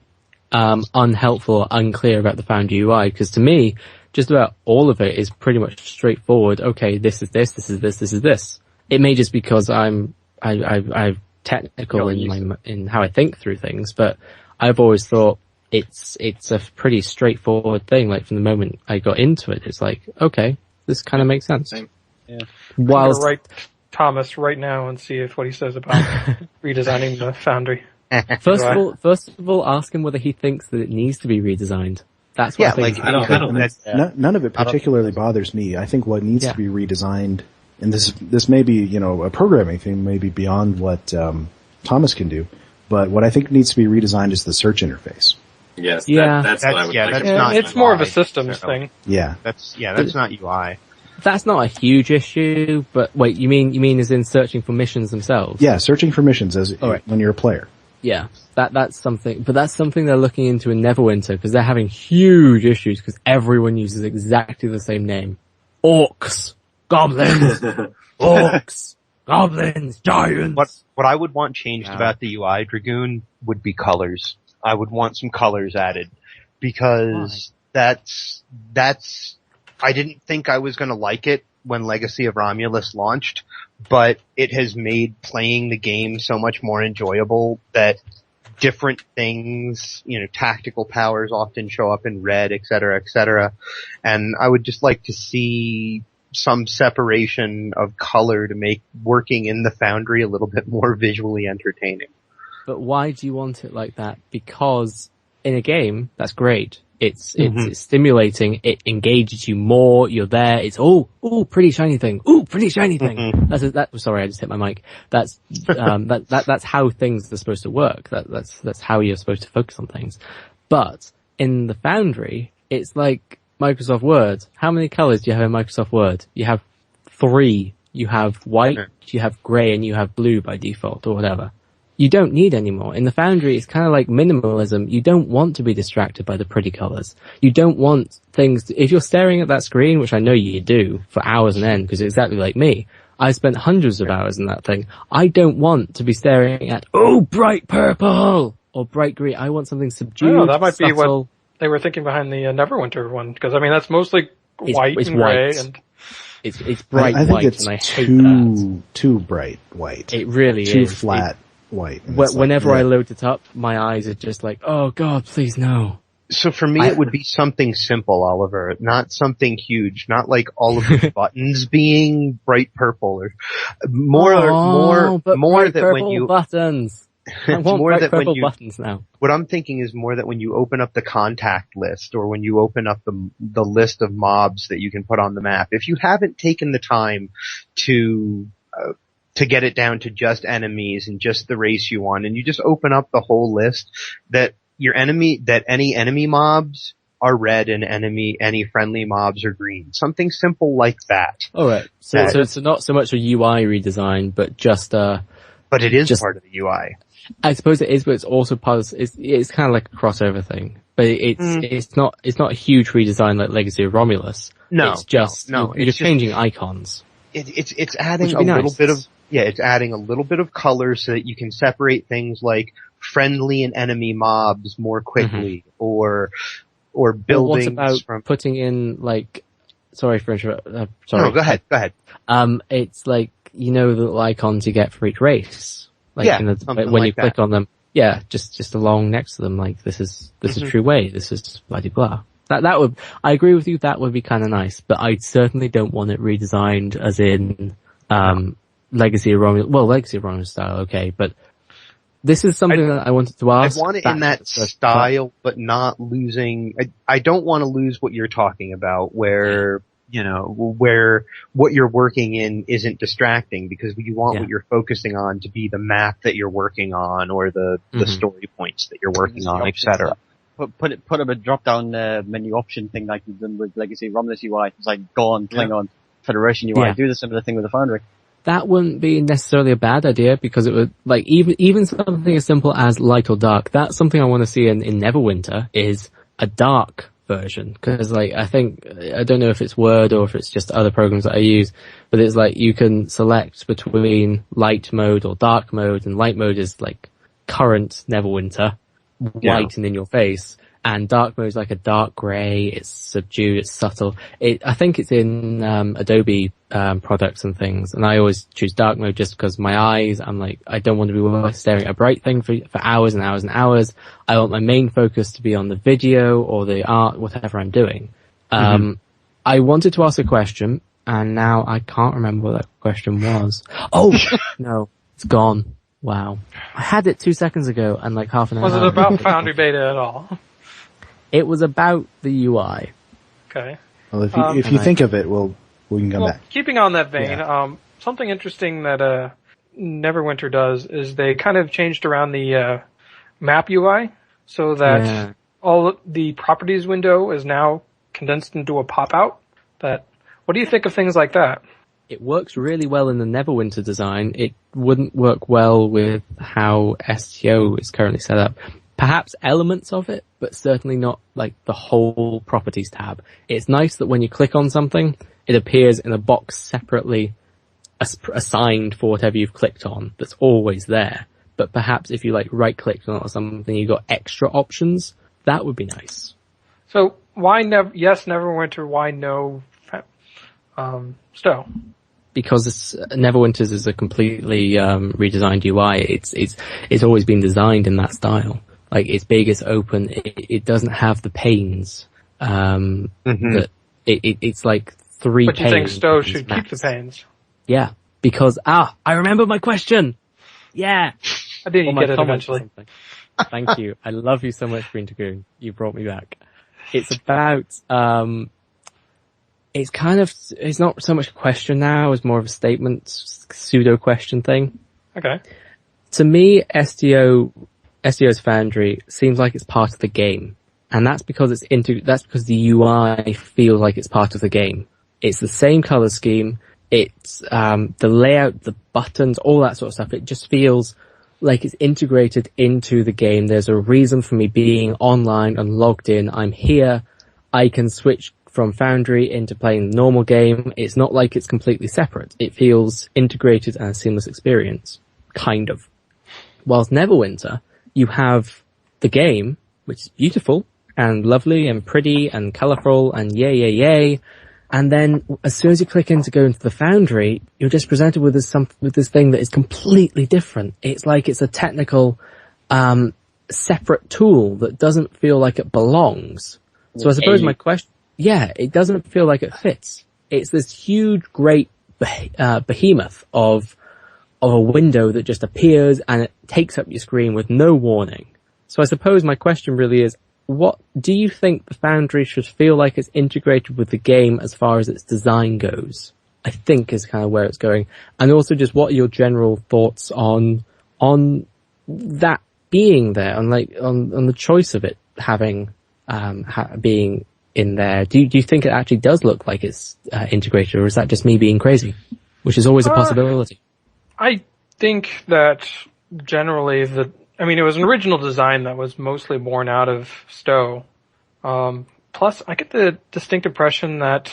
unhelpful or unclear about the Foundry UI? Because to me, just about all of it is pretty much straightforward. Okay, this is this, this is this, this is this. It may just because I'm technical in how I think through things, but I've always thought it's a pretty straightforward thing. Like from the moment I got into it, it's like, okay, this kind of makes sense. Same. Yeah. I'm going to write Thomas right now and see what he says about redesigning the Foundry. First of all, ask him whether he thinks that it needs to be redesigned. That's what I think. None of it particularly bothers me. I think what needs to be redesigned, and this may be, a programming thing, maybe beyond what Thomas can do, but what I think needs to be redesigned is the search interface. Yes, that's what I would like. Not it's UI, more of a systems thing. Yeah. That's not UI. That's not a huge issue, but wait, you mean as in searching for missions themselves? Yeah, searching for missions when you're a player. Yeah, that's something they're looking into in Neverwinter, because they're having huge issues because everyone uses exactly the same name. Orcs, goblins, orcs, goblins, giants. What I would want changed about the UI, Dragoon, would be colors. I would want some colors added, because that's I didn't think I was going to like it when Legacy of Romulus launched, but it has made playing the game so much more enjoyable that different things, tactical powers often show up in red, et cetera, and I would just like to see some separation of color to make working in the Foundry a little bit more visually entertaining. But why do you want it like that? Because in a game, that's great. It's stimulating. It engages you more. You're there. It's pretty shiny thing. Pretty shiny thing. Sorry, I just hit my mic. That's how things are supposed to work. That's how you're supposed to focus on things. But in the Foundry, it's like Microsoft Word. How many colors do you have in Microsoft Word? You have 3. You have white, you have grey, and you have blue by default, or whatever. You don't need any more. In the Foundry, it's kind of like minimalism. You don't want to be distracted by the pretty colors. You don't want things if you're staring at that screen, which I know you do, for hours on end, because it's exactly like me. I spent hundreds of hours in that thing. I don't want to be staring at, bright purple! Or bright green. I want something subdued, that might subtle. be what they were thinking behind the Neverwinter one, because I mean, that's mostly white and gray. And it's bright I think white, it's and I hate that. Too bright white. It really too is. Flat white. Whenever I load it up, my eyes are just like, oh god, please no. So for me, it would be something simple, Oliver, not something huge, not like all of the buttons being bright purple or more that when you buttons. I want more bright that purple when you, buttons now. What I'm thinking is more that when you open up the contact list or when you open up the list of mobs that you can put on the map, if you haven't taken the time to get it down to just enemies and just the race you want, and you just open up the whole list, that any enemy mobs are red and any friendly mobs are green. Something simple like that. Alright. So it's not so much a UI redesign, but just but it is part of the UI. I suppose it is, but it's also part of, it's kind of like a crossover thing. But it's not a huge redesign like Legacy of Romulus. No. It's just, you're just changing icons. It's adding a little bit of, it's adding a little bit of color so that you can separate things like friendly and enemy mobs more quickly, or buildings. What about putting in like, sorry for interrupting, sorry. No, go ahead. It's like, the little icons you get for each race. Like when you click on them, just along next to them, like this is true way, this is blah blah. That would, I agree with you, that would be kind of nice, but I certainly don't want it redesigned as in, Legacy of Romulus, Legacy of Romulus style, okay, but this is something that I wanted to ask. I want it in that style, but not losing, I don't want to lose what you're talking about, where what you're working in isn't distracting, because you want what you're focusing on to be the map that you're working on or the story points that you're working on, etc. Put up a drop down menu option thing like you've done with Legacy Romulus UI. It's like Gorn, Klingon, Federation UI. Do the similar thing with the Foundry. That wouldn't be necessarily a bad idea, because it would, like, even something as simple as light or dark. That's something I want to see in Neverwinter, is a dark version, because like I don't know if it's Word or if it's just other programs that I use, but it's like you can select between light mode or dark mode, and light mode is like current Neverwinter, white and in your face, and dark mode is like a dark grey, it's subdued, it's subtle. I think it's in Adobe products and things, and I always choose dark mode just because my eyes, I'm like, I don't want to be staring at a bright thing for hours and hours and hours. I want my main focus to be on the video or the art, whatever I'm doing. I wanted to ask a question, and now I can't remember what that question was. Oh, no, it's gone. Wow. I had it 2 seconds ago and like half an hour. Was it about Foundry Beta at all? It was about the UI. Okay. Well, if you think of it, we can come back. Keeping on that vein, something interesting that Neverwinter does is they kind of changed around the map UI so that all the properties window is now condensed into a pop-out. What do you think of things like that? It works really well in the Neverwinter design. It wouldn't work well with how STO is currently set up. Perhaps elements of it, but certainly not like the whole properties tab. It's nice that when you click on something, it appears in a box separately assigned for whatever you've clicked on that's always there. But perhaps if you like right-clicked on it or something, you got extra options, that would be nice. So why Neverwinter, why no STO? Because Neverwinter's is a completely redesigned UI. It's always been designed in that style. Like, it's big, it's open, it doesn't have the panes. That it's like 3 panes. But you think STO should keep the panes? Yeah, because, I remember my question! Yeah! I didn't get it eventually. Thank you. I love you so much, Greendragoon. You brought me back. It's about, it's not so much a question now, it's more of a statement, pseudo question thing. Okay. To me, STO's Foundry seems like it's part of the game. And that's because that's because the UI feels like it's part of the game. It's the same color scheme. It's, the layout, the buttons, all that sort of stuff. It just feels like it's integrated into the game. There's a reason for me being online and logged in. I'm here. I can switch from Foundry into playing the normal game. It's not like it's completely separate. It feels integrated and a seamless experience. Kind of. Whilst Neverwinter, you have the game, which is beautiful and lovely and pretty and colourful and yay. And then as soon as you click in to go into the Foundry, you're just presented with this thing that is completely different. It's like it's a technical, separate tool that doesn't feel like it belongs. So I suppose my question, it doesn't feel like it fits. It's this huge, great behemoth of a window that just appears and it takes up your screen with no warning. So I suppose my question really is, what do you think the Foundry should feel like it's integrated with the game as far as its design goes? I think is kind of where it's going. And also just what are your general thoughts on that being there, on the choice of it having, being in there? Do you think it actually does look like it's integrated, or is that just me being crazy? Which is always a possibility. I think that generally it was an original design that was mostly born out of STO. Plus, I get the distinct impression that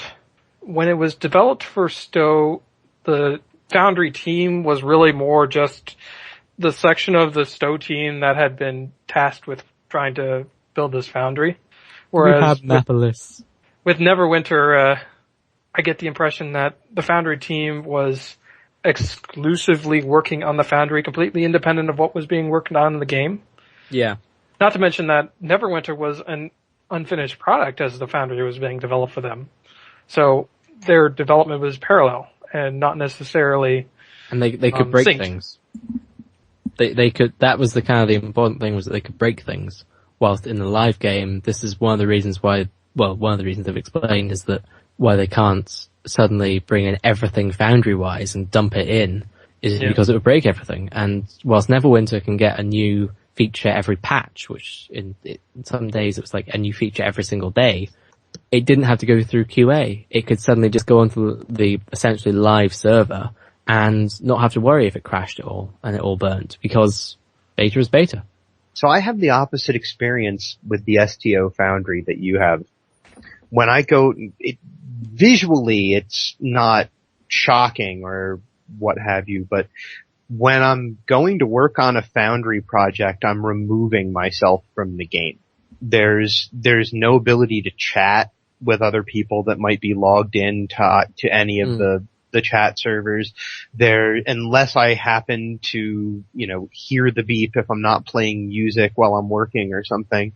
when it was developed for STO, the Foundry team was really more just the section of the STO team that had been tasked with trying to build this Foundry. Whereas with Neverwinter, I get the impression that the Foundry team was exclusively working on the Foundry, completely independent of what was being worked on in the game. Yeah. Not to mention that Neverwinter was an unfinished product as the Foundry was being developed for them. So their development was parallel and not necessarily and they could break synced. Things. They could, that was the kind of the important thing, was that they could break things. Whilst in the live game, this is one of the reasons they've explained is that why they can't suddenly bring in everything Foundry-wise and dump it in is because it would break everything. And whilst Neverwinter can get a new feature every patch, which in some days it was like a new feature every single day, it didn't have to go through QA. It could suddenly just go onto the essentially live server and not have to worry if it crashed at all and it all burnt, because beta is beta. So I have the opposite experience with the STO Foundry that you have. When I go, visually it's not shocking or what have you, but when I'm going to work on a Foundry project, I'm removing myself from the game. There's no ability to chat with other people that might be logged in to any of the chat servers there, unless I happen to, hear the beep if I'm not playing music while I'm working or something.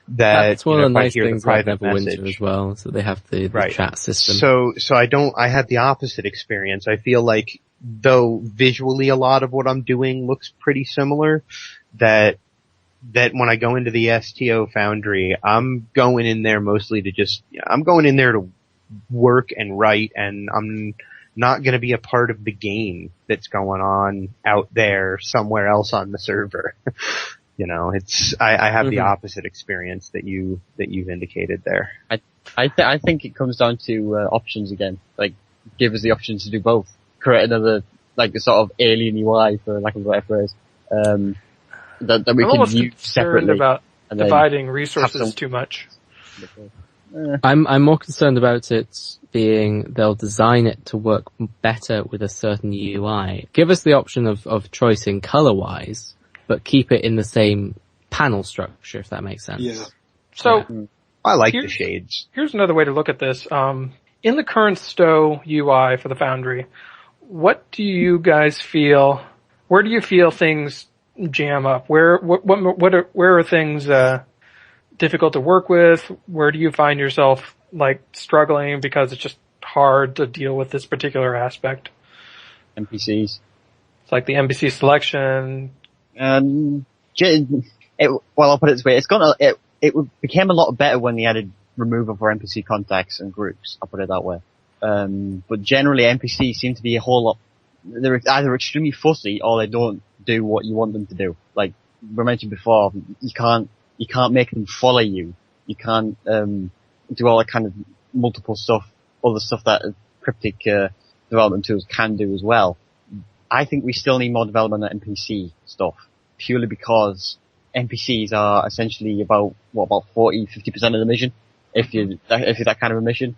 That's one of the nice things about Neverwinter as well, so they have the chat system. So I had the opposite experience. I feel like, though visually a lot of what I'm doing looks pretty similar, that when I go into the STO Foundry, I'm going in there mostly to I'm going in there to work and write, and I'm not going to be a part of the game that's going on out there somewhere else on the server. I have the opposite experience that you've indicated there. I think it comes down to options again. Like, give us the option to do both. Create another, like, a sort of alien UI, for lack of a better phrase, that we can use separately. About dividing resources too much. I'm more concerned about it being they'll design it to work better with a certain UI. Give us the option of choice in color-wise, but keep it in the same panel structure, if that makes sense. Yeah. So, I like the shades. Here's another way to look at this. In the current STO UI for the Foundry, what do you guys feel, where do you feel things jam up? Where are things difficult to work with? Where do you find yourself struggling because it's just hard to deal with this particular aspect? NPCs. It's like the NPC selection. I'll put it this way. It became a lot better when they added removal for NPC contacts and groups. I'll put it that way. But generally NPCs seem to be a whole lot, they're either extremely fussy or they don't do what you want them to do. Like we mentioned before, you can't make them follow you. You can't, do all that kind of multiple stuff, other stuff that cryptic, development tools can do as well. I think we still need more development on NPC stuff, purely because NPCs are essentially about 40-50% of the mission, if you're that kind of a mission.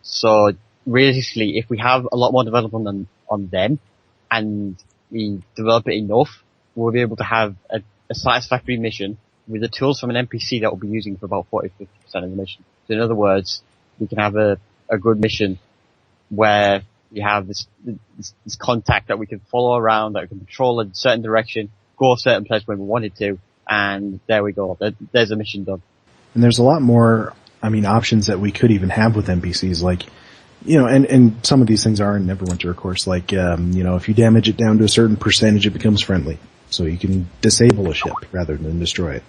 So realistically, if we have a lot more development on them, and we develop it enough, we'll be able to have a satisfactory mission with the tools from an NPC that we'll be using for about 40-50% of the mission. So in other words, we can have a good mission where we have this contact that we can follow around, that we can patrol in a certain direction, go a certain place when we wanted to, and there we go. There's a mission done. And there's a lot more, options that we could even have with NPCs, like, and some of these things are in Neverwinter, of course, like, if you damage it down to a certain percentage, it becomes friendly. So you can disable a ship rather than destroy it.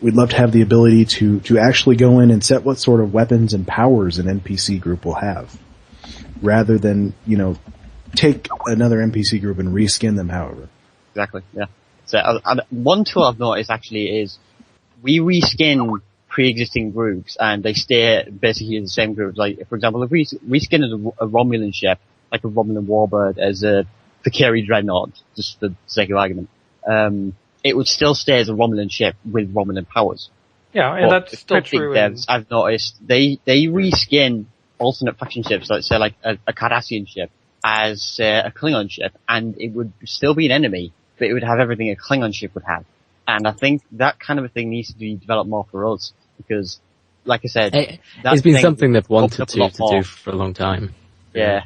We'd love to have the ability to actually go in and set what sort of weapons and powers an NPC group will have, rather than, take another NPC group and reskin them, however. Exactly, yeah. So, one tool I've noticed actually is we reskin pre-existing groups and they stay basically in the same groups. Like, for example, if we reskin a Romulan ship, like a Romulan warbird as a Vakari Dreadnought, just for the sake of argument, it would still stay as a Romulan ship with Romulan powers. Yeah, and that's still true. Devs, I've noticed, they reskin alternate faction ships, like say like a Cardassian ship, as a Klingon ship, and it would still be an enemy, but it would have everything a Klingon ship would have. And I think that kind of a thing needs to be developed more for us, because, like I said, it's been something they've wanted to do for a long time. Yeah,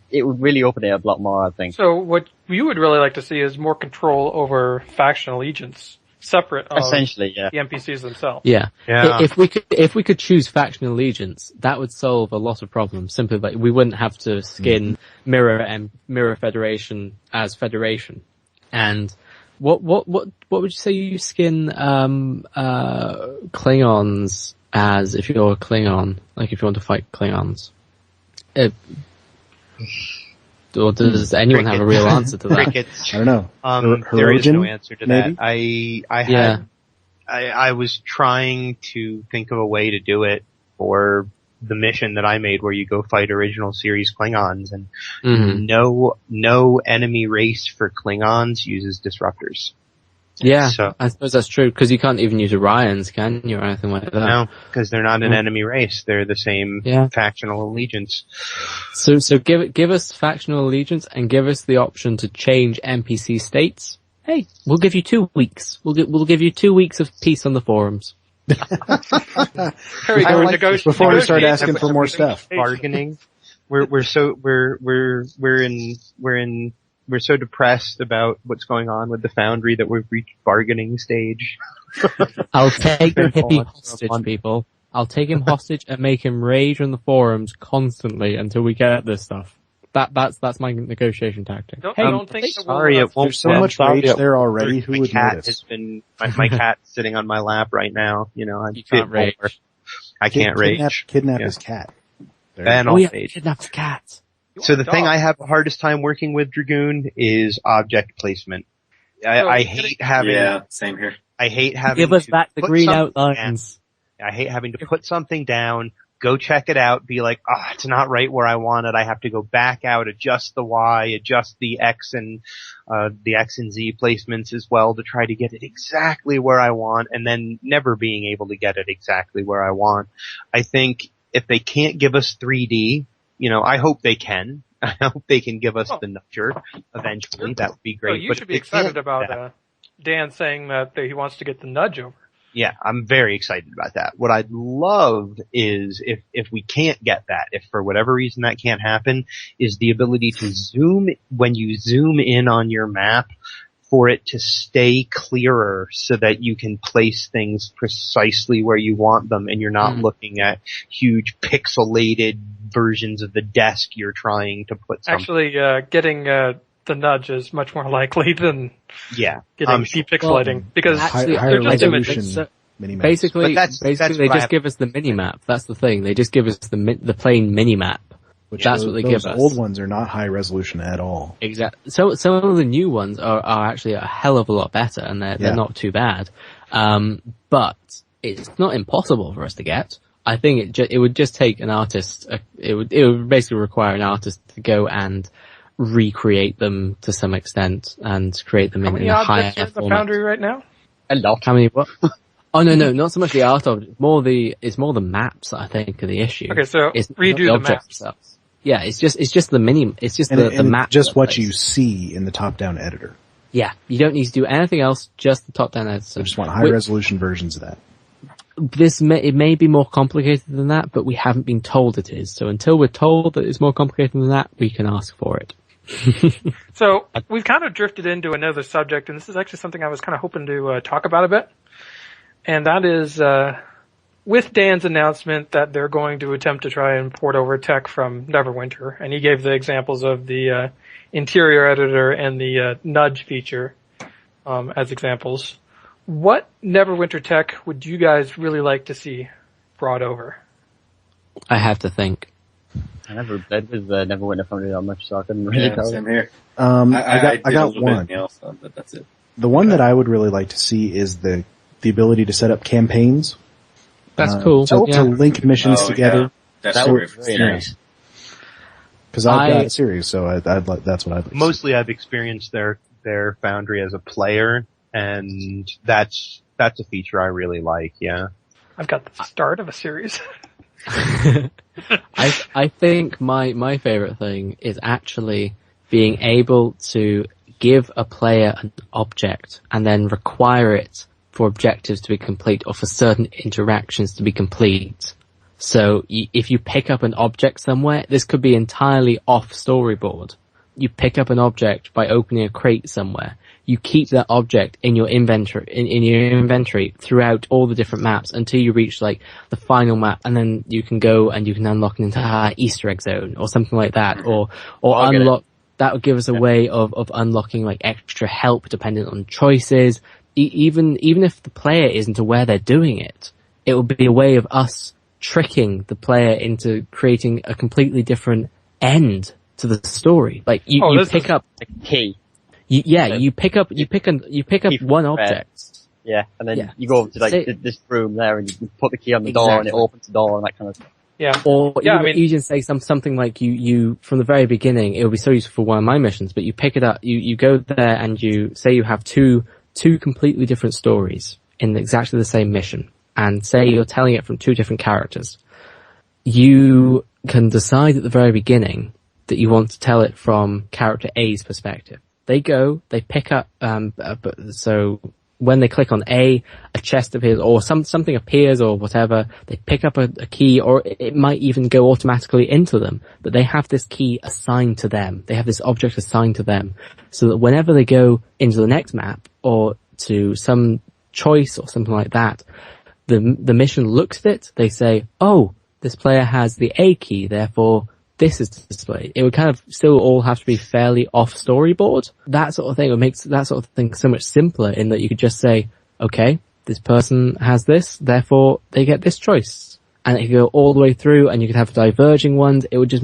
it would really open it up a lot more, I think. So what you would really like to see is more control over faction allegiance, separate of essentially, yeah, the NPCs themselves. Yeah. If we could choose faction allegiance, that would solve a lot of problems. Simply like we wouldn't have to skin Mirror Federation as Federation. And what would you say you skin Klingons as if you're a Klingon? Like if you want to fight Klingons? Or does anyone have a real answer to that? Crickets. I don't know. There is no answer to maybe? that. I was trying to think of a way to do it for the mission that I made where you go fight original series Klingons, and no enemy race for Klingons uses disruptors. Yeah, so, I suppose that's true, because you can't even use Orions, can you, or anything like that? No, because they're not an enemy race. They're the same factional allegiance. So give us factional allegiance and give us the option to change NPC states. Hey, we'll give you 2 weeks. We'll give you 2 weeks of peace on the forums. Before we start asking for more stuff. Bargaining. We're so depressed about what's going on with the Foundry that we've reached bargaining stage. I'll take the hippie hostage, people. I'll take him hostage and make him rage on the forums constantly until we get this stuff. That's my negotiation tactic. I don't think sorry, it won't. There's so much rage there already. Who would notice? My cat's sitting on my lap right now. You can't rage. I can't rage. Kidnap his cat. Kidnap the cat. So the thing I have the hardest time working with Dragoon is object placement. I hate having. Yeah, same here. I hate having. Give us back the green outlines. I hate having to put something down, go check it out, be like, it's not right where I want it. I have to go back out, adjust the Y, adjust the X and Z placements as well to try to get it exactly where I want, and then never being able to get it exactly where I want. I think if they can't give us 3D, I hope they can. I hope they can give us the nudger eventually. That would be great. So you should be excited about Dan saying that he wants to get the nudge over. Yeah, I'm very excited about that. What I'd love is if we can't get that, if for whatever reason that can't happen, is the ability to when you zoom in on your map, for it to stay clearer so that you can place things precisely where you want them and you're not looking at huge pixelated versions of the desk you're trying to put something. Actually, getting the nudge is much more likely than getting depixelating, because higher they're just resolution mini-maps. Basically, they just give us the mini-map. That's the thing. They just give us the plain mini-map. Which that's what they give us. Those old ones are not high resolution at all. Exactly. So some of the new ones are actually a hell of a lot better, and they're not too bad. But it's not impossible for us to get. I think it would just take an artist. It would basically require an artist to go and recreate them to some extent and create them in a higher format. How many objects are in the Foundry right now? A lot. How many what? Oh no, not so much the art of it. It's more the maps that I think are the issue. Okay, so it's redo the maps. Themselves. Yeah, it's just the the map. Just what you see in the top-down editor. Yeah, you don't need to do anything else, just the top-down editor. I just want high-resolution versions of that. It may be more complicated than that, but we haven't been told it is. So until we're told that it's more complicated than that, we can ask for it. So we've kind of drifted into another subject, and this is actually something I was kind of hoping to talk about a bit. And that is, with Dan's announcement that they're going to attempt to try and port over tech from Neverwinter, and he gave the examples of the interior editor and the nudge feature as examples. What Neverwinter tech would you guys really like to see brought over? I have to think. I never played with Neverwinter Foundry that much, so I couldn't really tell. Same here. I got one. But that's it. The one that I would really like to see is the ability to set up campaigns. That's cool. To link missions together. Yeah. That would be very nice. Because I've got a series, so that's what I'd like. Mostly, I've experienced their Foundry as a player, and that's a feature I really like. Yeah, I've got the start of a series. I think my favorite thing is actually being able to give a player an object and then require it for objectives to be complete or for certain interactions to be complete. So if you pick up an object somewhere, this could be entirely off storyboard. You pick up an object by opening a crate somewhere. You keep that object in your inventory, in your inventory throughout all the different maps until you reach like the final map, and then you can go and you can unlock an entire Easter egg zone or something like that, or unlock. That would give us a way of unlocking like extra help depending on choices. Even if the player isn't aware they're doing it, it will be a way of us tricking the player into creating a completely different end to the story. Like you pick up a key. You pick up one object. Yeah, and then you go over to like this room there and you put the key on the door and it opens the door and that kind of thing. Yeah. Or you just say something like you from the very beginning, it would be so useful for one of my missions, but you pick it up, you go there and you say you have two completely different stories in exactly the same mission, and say you're telling it from two different characters. You can decide at the very beginning that you want to tell it from character A's perspective. They pick up, so when they click on A chest appears, or something appears or whatever, they pick up a key, or it might even go automatically into them, but they have this key assigned to them. They have this object assigned to them, so that whenever they go into the next map, or to some choice or something like that, the mission looks at it, they say, oh, this player has the A key, therefore this is displayed. It would kind of still all have to be fairly off storyboard. That sort of thing would make that sort of thing so much simpler, in that you could just say, okay, this person has this, therefore they get this choice. And it could go all the way through, and you could have diverging ones. It would just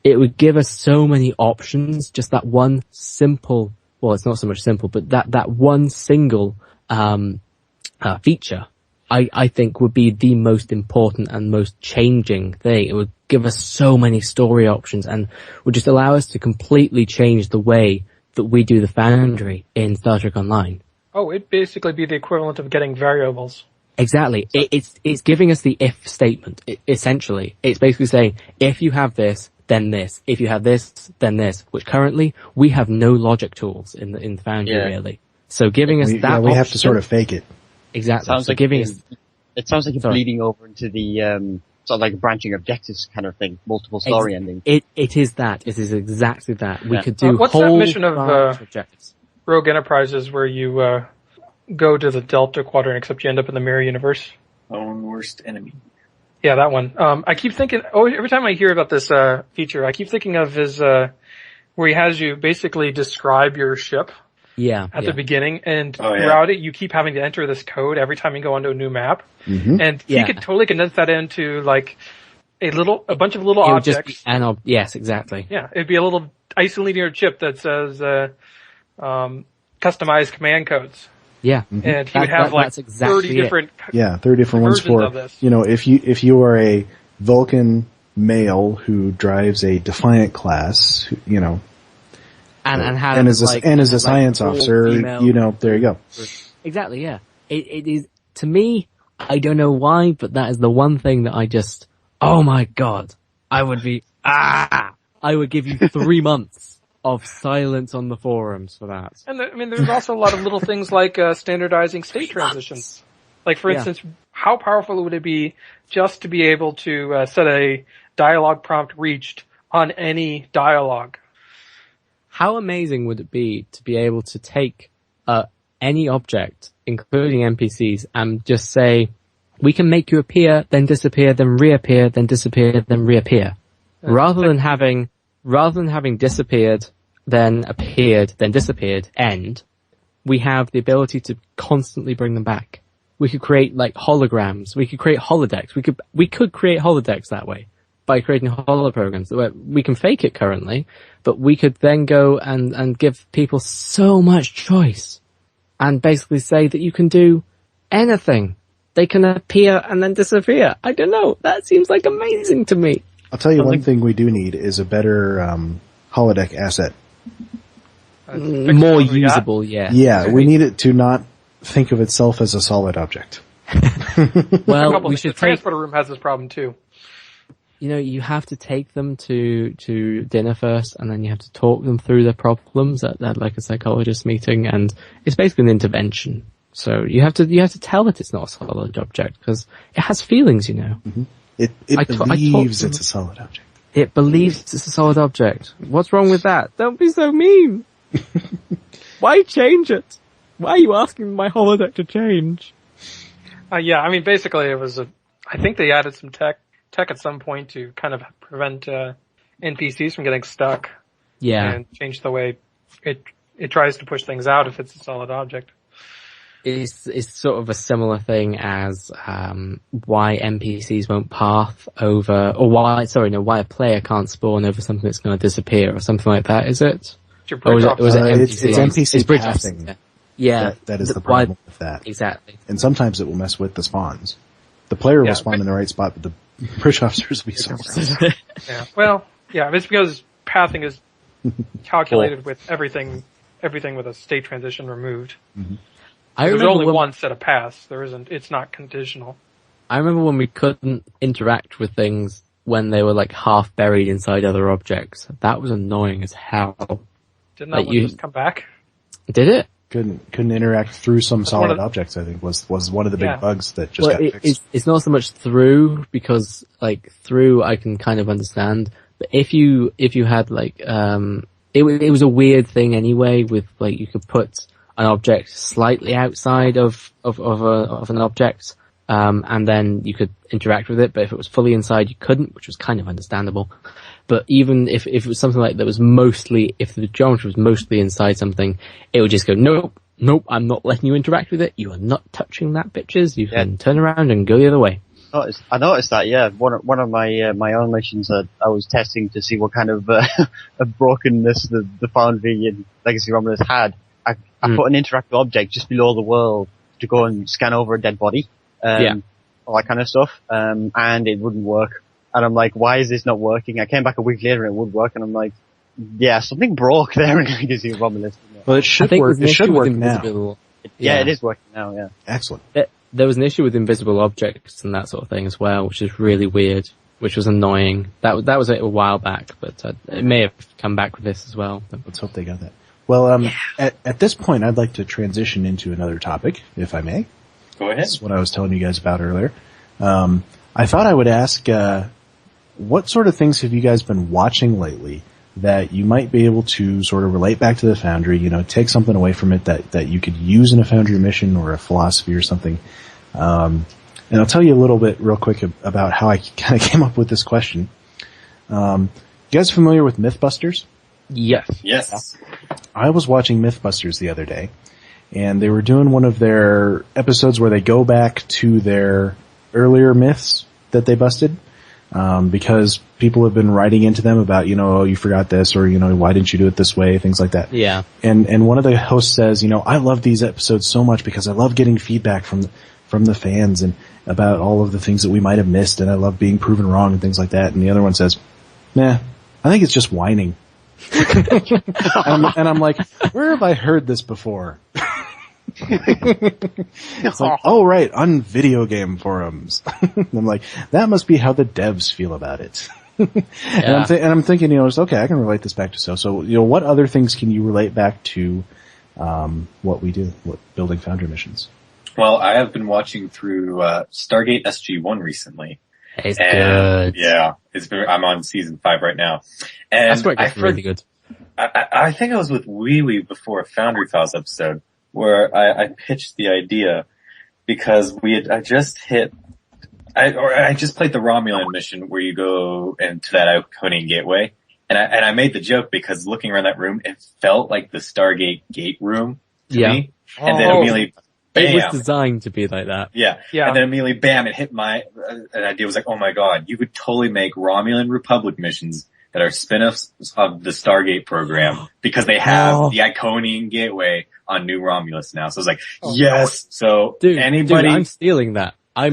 it would give us so many options, just that one simple, well, it's not so much simple, but that one single, feature, I think would be the most important and most changing thing. It would give us so many story options and would just allow us to completely change the way that we do the Foundry in Star Trek Online. Oh, it'd basically be the equivalent of getting variables. Exactly. It's giving us the if statement, essentially. It's basically saying, if you have this, then this. If you have this, then this. Which currently, we have no logic tools in the Foundry, really. So giving us that we have to sort of fake it. Exactly. Sounds so like giving us... It sounds like you're bleeding over into the sort of like branching objectives kind of thing, multiple story endings. It is that. It is exactly that. We could do what's whole that mission of objectives. Rogue Enterprises where you go to the Delta Quadrant, except you end up in the mirror universe? Own worst enemy. Yeah, that one. I keep thinking, every time I hear about this feature, I keep thinking of his where he has you basically describe your ship, at the beginning, and throughout it, you keep having to enter this code every time you go onto a new map. And he could totally condense that into like a bunch of little objects. Yes, exactly. Yeah, it'd be a little isolinear chip that says customized command codes. Yeah, and he would have like 30 different 30 different ones for this. If you are a Vulcan male who drives a Defiant class, and is a science officer, female. There you go. Exactly, yeah. It is, to me, I don't know why, but that is the one thing that I just, oh my god, I would give you 3 months of silence on the forums for that. And there's also a lot of little things like standardizing state transitions. Like, for instance, how powerful would it be just to be able to set a dialogue prompt reached on any dialogue? How amazing would it be to be able to take any object, including NPCs, and just say, we can make you appear, then disappear, then reappear, then disappear, then reappear. Rather than having disappeared, then appeared, then disappeared, end, we have the ability to constantly bring them back. We could create like holograms. We could create holodecks. We could create holodecks that way by creating holoprograms. We can fake it currently, but we could then go and give people so much choice and basically say that you can do anything. They can appear and then disappear. I don't know. That seems like amazing to me. I'll tell you one thing we do need is a better holodeck asset. More usable, Yeah, we need it to not think of itself as a solid object. Well, we should the transporter room has this problem too. You have to take them to dinner first, and then you have to talk them through their problems at like a psychologist meeting, and it's basically an intervention. So you have to tell it it's not a solid object because it has feelings, Mm-hmm. It believes it's a solid object. It believes it's a solid object. What's wrong with that? Don't be so mean. Why change it? Why are you asking my holodeck to change? Basically it was I think they added some tech at some point to kind of prevent NPCs from getting stuck. Yeah. And change the way it tries to push things out if it's a solid object. It's sort of a similar thing as why NPCs won't path over, or why a player can't spawn over something that's going to disappear, or something like that. Is it? It's NPC pathing. Yeah, that is the problem with that. Exactly. And sometimes it will mess with the spawns. The player will spawn in the right spot, but the bridge officers will be somewhere else. Well, it's because pathing is calculated with everything with a state transition removed. Mm-hmm. There's only one set of paths. There isn't. It's not conditional. I remember when we couldn't interact with things when they were like half buried inside other objects. That was annoying as hell. Didn't that one just come back? Did it? Couldn't interact through some solid objects, I think, was one of the big bugs that just got fixed. It's not so much through, because like through I can kind of understand, but if you had like it was a weird thing anyway, with like you could put an object slightly outside of an object, and then you could interact with it, but if it was fully inside you couldn't, which was kind of understandable. But even if it was something like that was mostly, if the geometry was mostly inside something, it would just go, nope, I'm not letting you interact with it. You are not touching that, bitches. You can turn around and go the other way. I noticed that, One of my own missions that I was testing to see what kind of brokenness the Foundry and Legacy Romulus had. I put an interactive object just below the world to go and scan over a dead body, all that kind of stuff, and it wouldn't work. And I'm like, why is this not working? I came back a week later and it would work, and I'm like, something broke there in Legacy Romulus. Well, it should work. It should work now. It is working now. Yeah, excellent. There was an issue with invisible objects and that sort of thing as well, which is really weird, which was annoying. That was a while back, but it may have come back with this as well. Let's hope they got that. Well, at this point, I'd like to transition into another topic, if I may. Go ahead. That's what I was telling you guys about earlier. I thought I would ask, what sort of things have you guys been watching lately that you might be able to sort of relate back to the Foundry, take something away from it that you could use in a Foundry mission or a philosophy or something? And I'll tell you a little bit real quick about how I kind of came up with this question. You guys familiar with MythBusters? Yes. Yes. I was watching MythBusters the other day, and they were doing one of their episodes where they go back to their earlier myths that they busted, because people have been writing into them about, oh, you forgot this, or, why didn't you do it this way, things like that. Yeah. And one of the hosts says, I love these episodes so much because I love getting feedback from the fans and about all of the things that we might have missed, and I love being proven wrong and things like that. And the other one says, nah, I think it's just whining. and I'm like, where have I heard this before? It's like, oh right, on video game forums. I'm like, that must be how the devs feel about it. And I'm thinking, okay, I can relate this back to so. What other things can you relate back to what we do, building Foundry missions? Well, I have been watching through Stargate SG-1 recently. It's good. Yeah, I'm on season 5 right now. And that's where it gets really good. I think I was with Oouie before a Foundry Files episode where I pitched the idea because I just played the Romulan mission where you go into that Iconian gateway. And I made the joke because looking around that room, it felt like the Stargate gate room to me. And then immediately, bam. It was designed to be like that. Yeah. And then immediately, bam, it hit an idea was like, oh my god, you could totally make Romulan Republic missions that are spin-offs of the Stargate program because they have the Iconian gateway on New Romulus now. So it's like, yes. So dude, anybody, I'm stealing that. I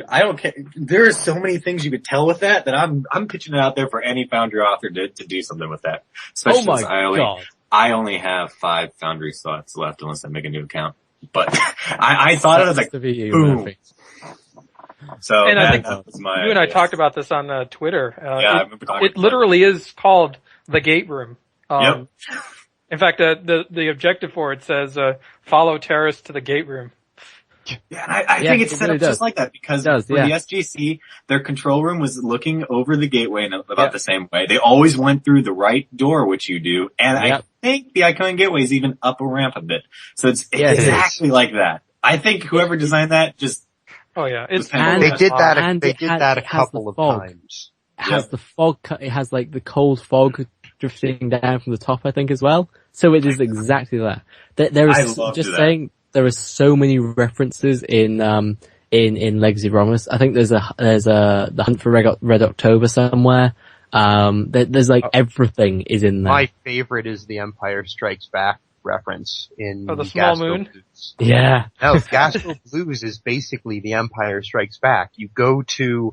don't care. There are so many things you could tell with that I'm pitching it out there for any Foundry author to do something with that. Especially since I only have 5 Foundry slots left unless I make a new account. But I thought it was like, boom. So and I think that was my you and I talked about this on Twitter. I remember talking it literally is called the Gate Room. Yep. In fact, the objective for it says follow terrorists to the Gate Room. Yeah, and I think it's set up just like that because for the SGC, their control room was looking over the gateway in about the same way. They always went through the right door, which you do, and I think the Iconian gateway is even up a ramp a bit. So it's exactly like that. I think whoever designed that just they did that a couple of times. It has the fog. It has like the cold fog drifting down from the top, I think, as well. So it is exactly that. There is saying there are so many references in Legacy of Romulus. I think there's the Hunt for Red October somewhere. There's like everything is in there. My favorite is the Empire Strikes Back reference in the Small Moon. Blues. Yeah. No, Gastro Blues is basically the Empire Strikes Back. You go to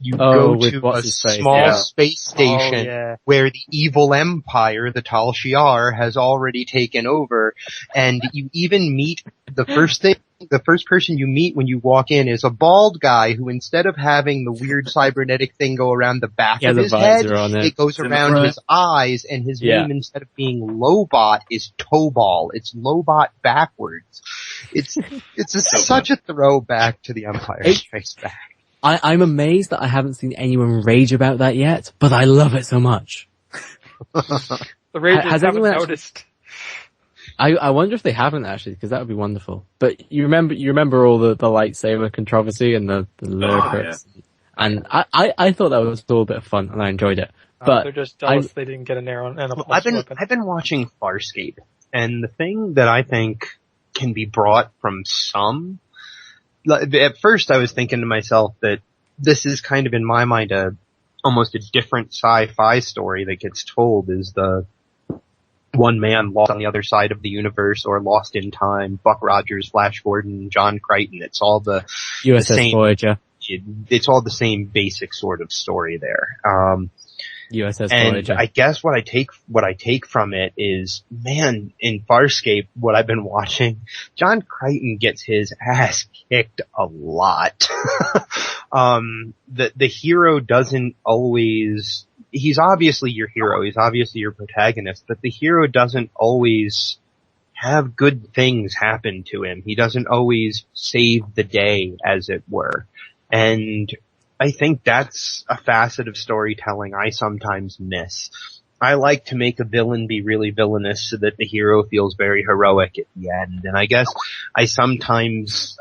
a small space station where the evil empire, the Tal Shiar, has already taken over, and you even meet the first person you meet when you walk in is a bald guy who, instead of having the weird cybernetic thing go around the back of his head, it goes around his eyes, and his name, instead of being Lobot, is Tobal. It's Lobot backwards. It's such a throwback to the Empire Strikes Back. I'm amazed that I haven't seen anyone rage about that yet, but I love it so much. The ragers haven't noticed. I wonder if they haven't actually, because that would be wonderful. But you remember all the lightsaber controversy and the lyrics, and I thought that was still a bit of fun, and I enjoyed it. But they're just jealous they didn't get an arrow and a pulse weapon. I've been watching Farscape, and the thing that I think can be brought from some. At first I was thinking to myself that this is kind of, in my mind, almost a different sci-fi story that gets told, is the one man lost on the other side of the universe or lost in time, Buck Rogers, Flash Gordon, John Crichton. It's all the USS Voyager. It's all the same basic sort of story there. USS and Voyager. I guess what I take from it is, man, in Farscape, what I've been watching, John Crichton gets his ass kicked a lot. The hero doesn't always, he's obviously your hero, he's obviously your protagonist, but the hero doesn't always have good things happen to him. He doesn't always save the day, as it were. And I think that's a facet of storytelling I sometimes miss. I like to make a villain be really villainous so that the hero feels very heroic at the end. And I guess I sometimes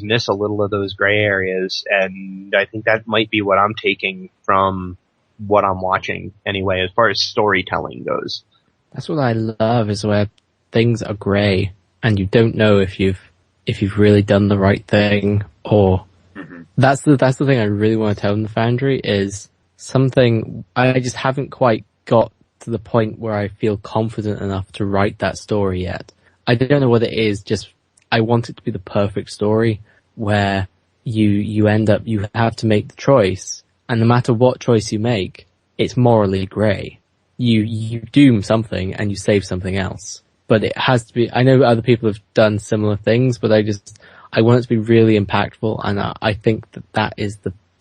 miss a little of those gray areas, and I think that might be what I'm taking from what I'm watching anyway, as far as storytelling goes. That's what I love, is where things are grey and you don't know if you've really done the right thing, or that's the thing I really want to tell in the Foundry, is something I just haven't quite got to the point where I feel confident enough to write that story yet. I don't know what it is, just I want it to be the perfect story where you end up, you have to make the choice, and no matter what choice you make, it's morally grey. You doom something and you save something else. But it has to be, I know other people have done similar things, but I want it to be really impactful, and I think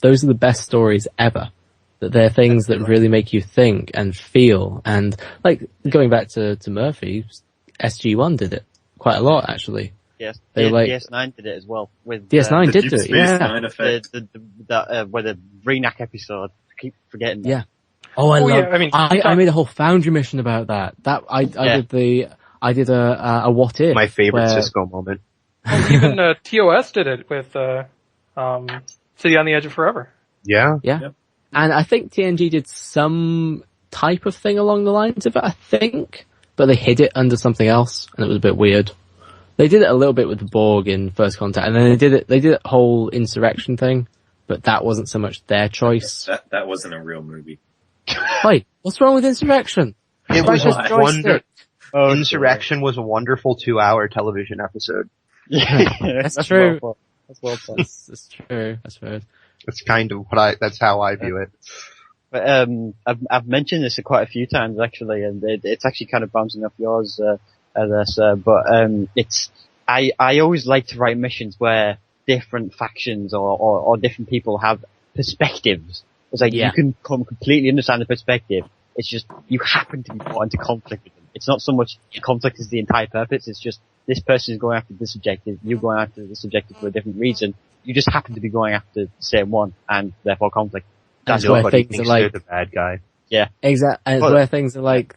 those are the best stories ever. That they're things that really make you think and feel, and like going back to Murphy, SG-1 did it quite a lot actually. Yes, DS9 did it as well. With DS9 did do it, yeah. With the Renac episode, I keep forgetting that. Yeah. Oh, I made a whole Foundry mission about that. I did a what if. My favorite Cisco moment. Even TOS did it with City on the Edge of Forever. Yeah. Yeah. Yep. And I think TNG did some type of thing along the lines of it, I think, but they hid it under something else, and it was a bit weird. They did it a little bit with the Borg in First Contact, and then they did a whole insurrection thing, but that wasn't so much their choice. That wasn't a real movie. Wait, what's wrong with insurrection? It was wonderful. Insurrection was a wonderful 2-hour television episode. Yeah, that's true. That's well put. That's true. That's true. That's kind of that's how I view it. But, I've mentioned this quite a few times actually, and it's actually kind of bouncing off yours, I always like to write missions where different factions or different people have perspectives. It's like, you can completely understand the perspective. It's just, you happen to be brought into conflict with them. It's not so much conflict is the entire purpose, it's just, this person is going after this objective, you're going after this objective for a different reason. You just happen to be going after the same one, and therefore conflict. That's where things are like, the bad guy. Yeah. Exactly. And it's where things are like,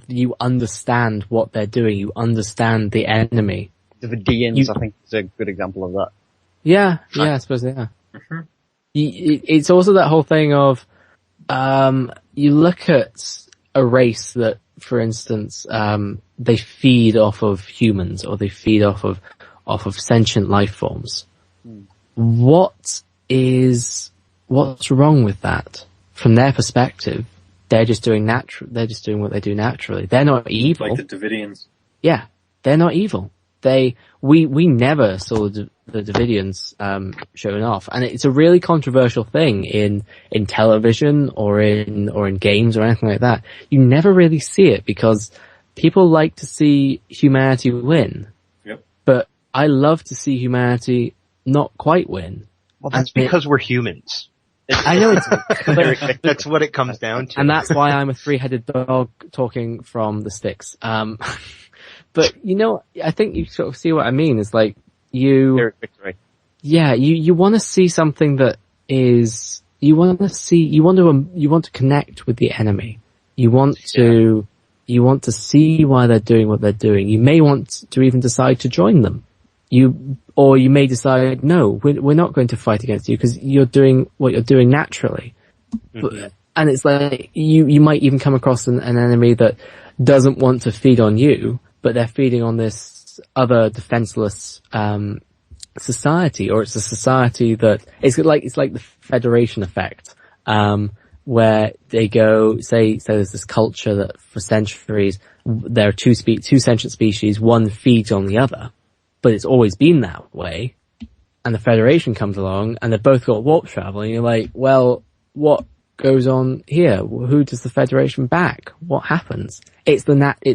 you understand what they're doing, you understand the enemy. The Vidians, I think, is a good example of that. Yeah, I suppose they are. Mm-hmm. It's also that whole thing of, you look at a race that, for instance, they feed off of humans, or they feed off of sentient life forms. What's wrong with that? From their perspective, they're just doing what they do naturally. They're not evil. Like the Davidians. Yeah, they're not evil. We never saw the Davidians showing off, and it's a really controversial thing in television or in games or anything like that. You never really see it because people like to see humanity win. Yep. But I love to see humanity not quite win. Well, that's because we're humans. I know it's that's what it comes down to. And that's why I'm a three-headed dog talking from the sticks. But I think you sort of see what I mean. It's like you want to see something that is, you want to connect with the enemy. You want to see why they're doing what they're doing. You may want to even decide to join them. Or you may decide, no, we're not going to fight against you because you're doing what you're doing naturally. Mm-hmm. And it's like, you might even come across an enemy that doesn't want to feed on you, but they're feeding on this other defenseless, society, or it's a society that, it's like the Federation effect, where they go, say there's this culture that for centuries, there are two sentient species, one feeds on the other. But it's always been that way, and the Federation comes along, and they've both got warp travel, and you're like, well, what goes on here? Who does the Federation back? What happens? It's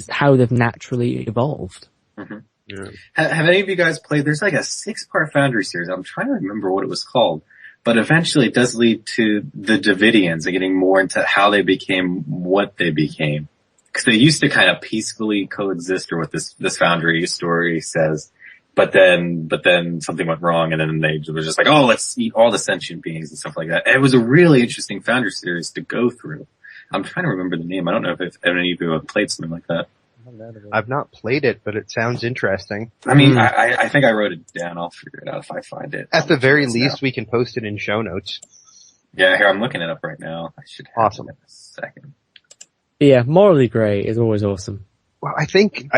how they've naturally evolved. Mm-hmm. Yeah. Have any of you guys played, there's like a 6-part Foundry series, I'm trying to remember what it was called, but eventually it does lead to the Davidians and getting more into how they became what they became. Because they used to kind of peacefully coexist, or what this Foundry story says. But then something went wrong, and then they were just like, oh, let's eat all the sentient beings and stuff like that. And it was a really interesting Foundry series to go through. I'm trying to remember the name. I don't know if any of you have played something like that. I've not played it, but it sounds interesting. I mean, I think I wrote it down. I'll figure it out if I find it. At the very least, we can post it in show notes. Yeah, here, I'm looking it up right now. I should have it in a second. Yeah, Morally Grey is always awesome. Well, I think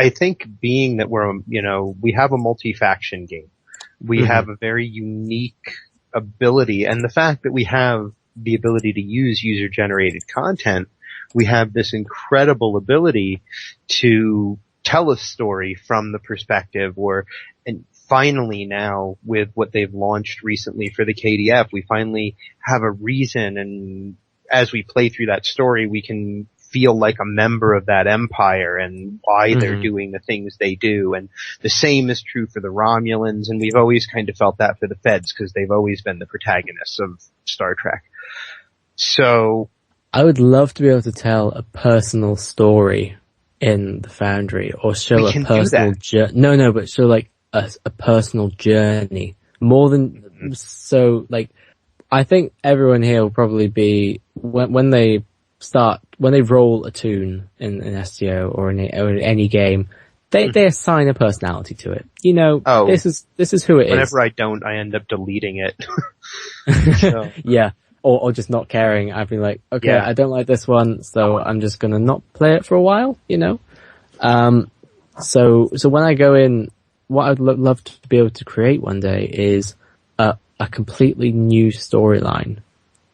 being that we have a multi-faction game. We have a very unique ability, and the fact that we have the ability to use user-generated content, we have this incredible ability to tell a story from the perspective and finally now with what they've launched recently for the KDF, we finally have a reason, and as we play through that story, we can feel like a member of that empire and why they're doing the things they do. And the same is true for the Romulans, and we've always kind of felt that for the Feds because they've always been the protagonists of Star Trek. So I would love to be able to tell a personal story in the Foundry, or show a personal journey. No, but show like a personal journey more than so. Like, I think everyone here will probably be when they roll a toon in STO or in any game, they assign a personality to it. You know, this is who it is. Whenever I don't, I end up deleting it. So. Yeah. Or just not caring. I'd be like, okay, I don't like this one, so I'm just gonna not play it for a while, you know? So when I go in, what I'd love to be able to create one day is a completely new storyline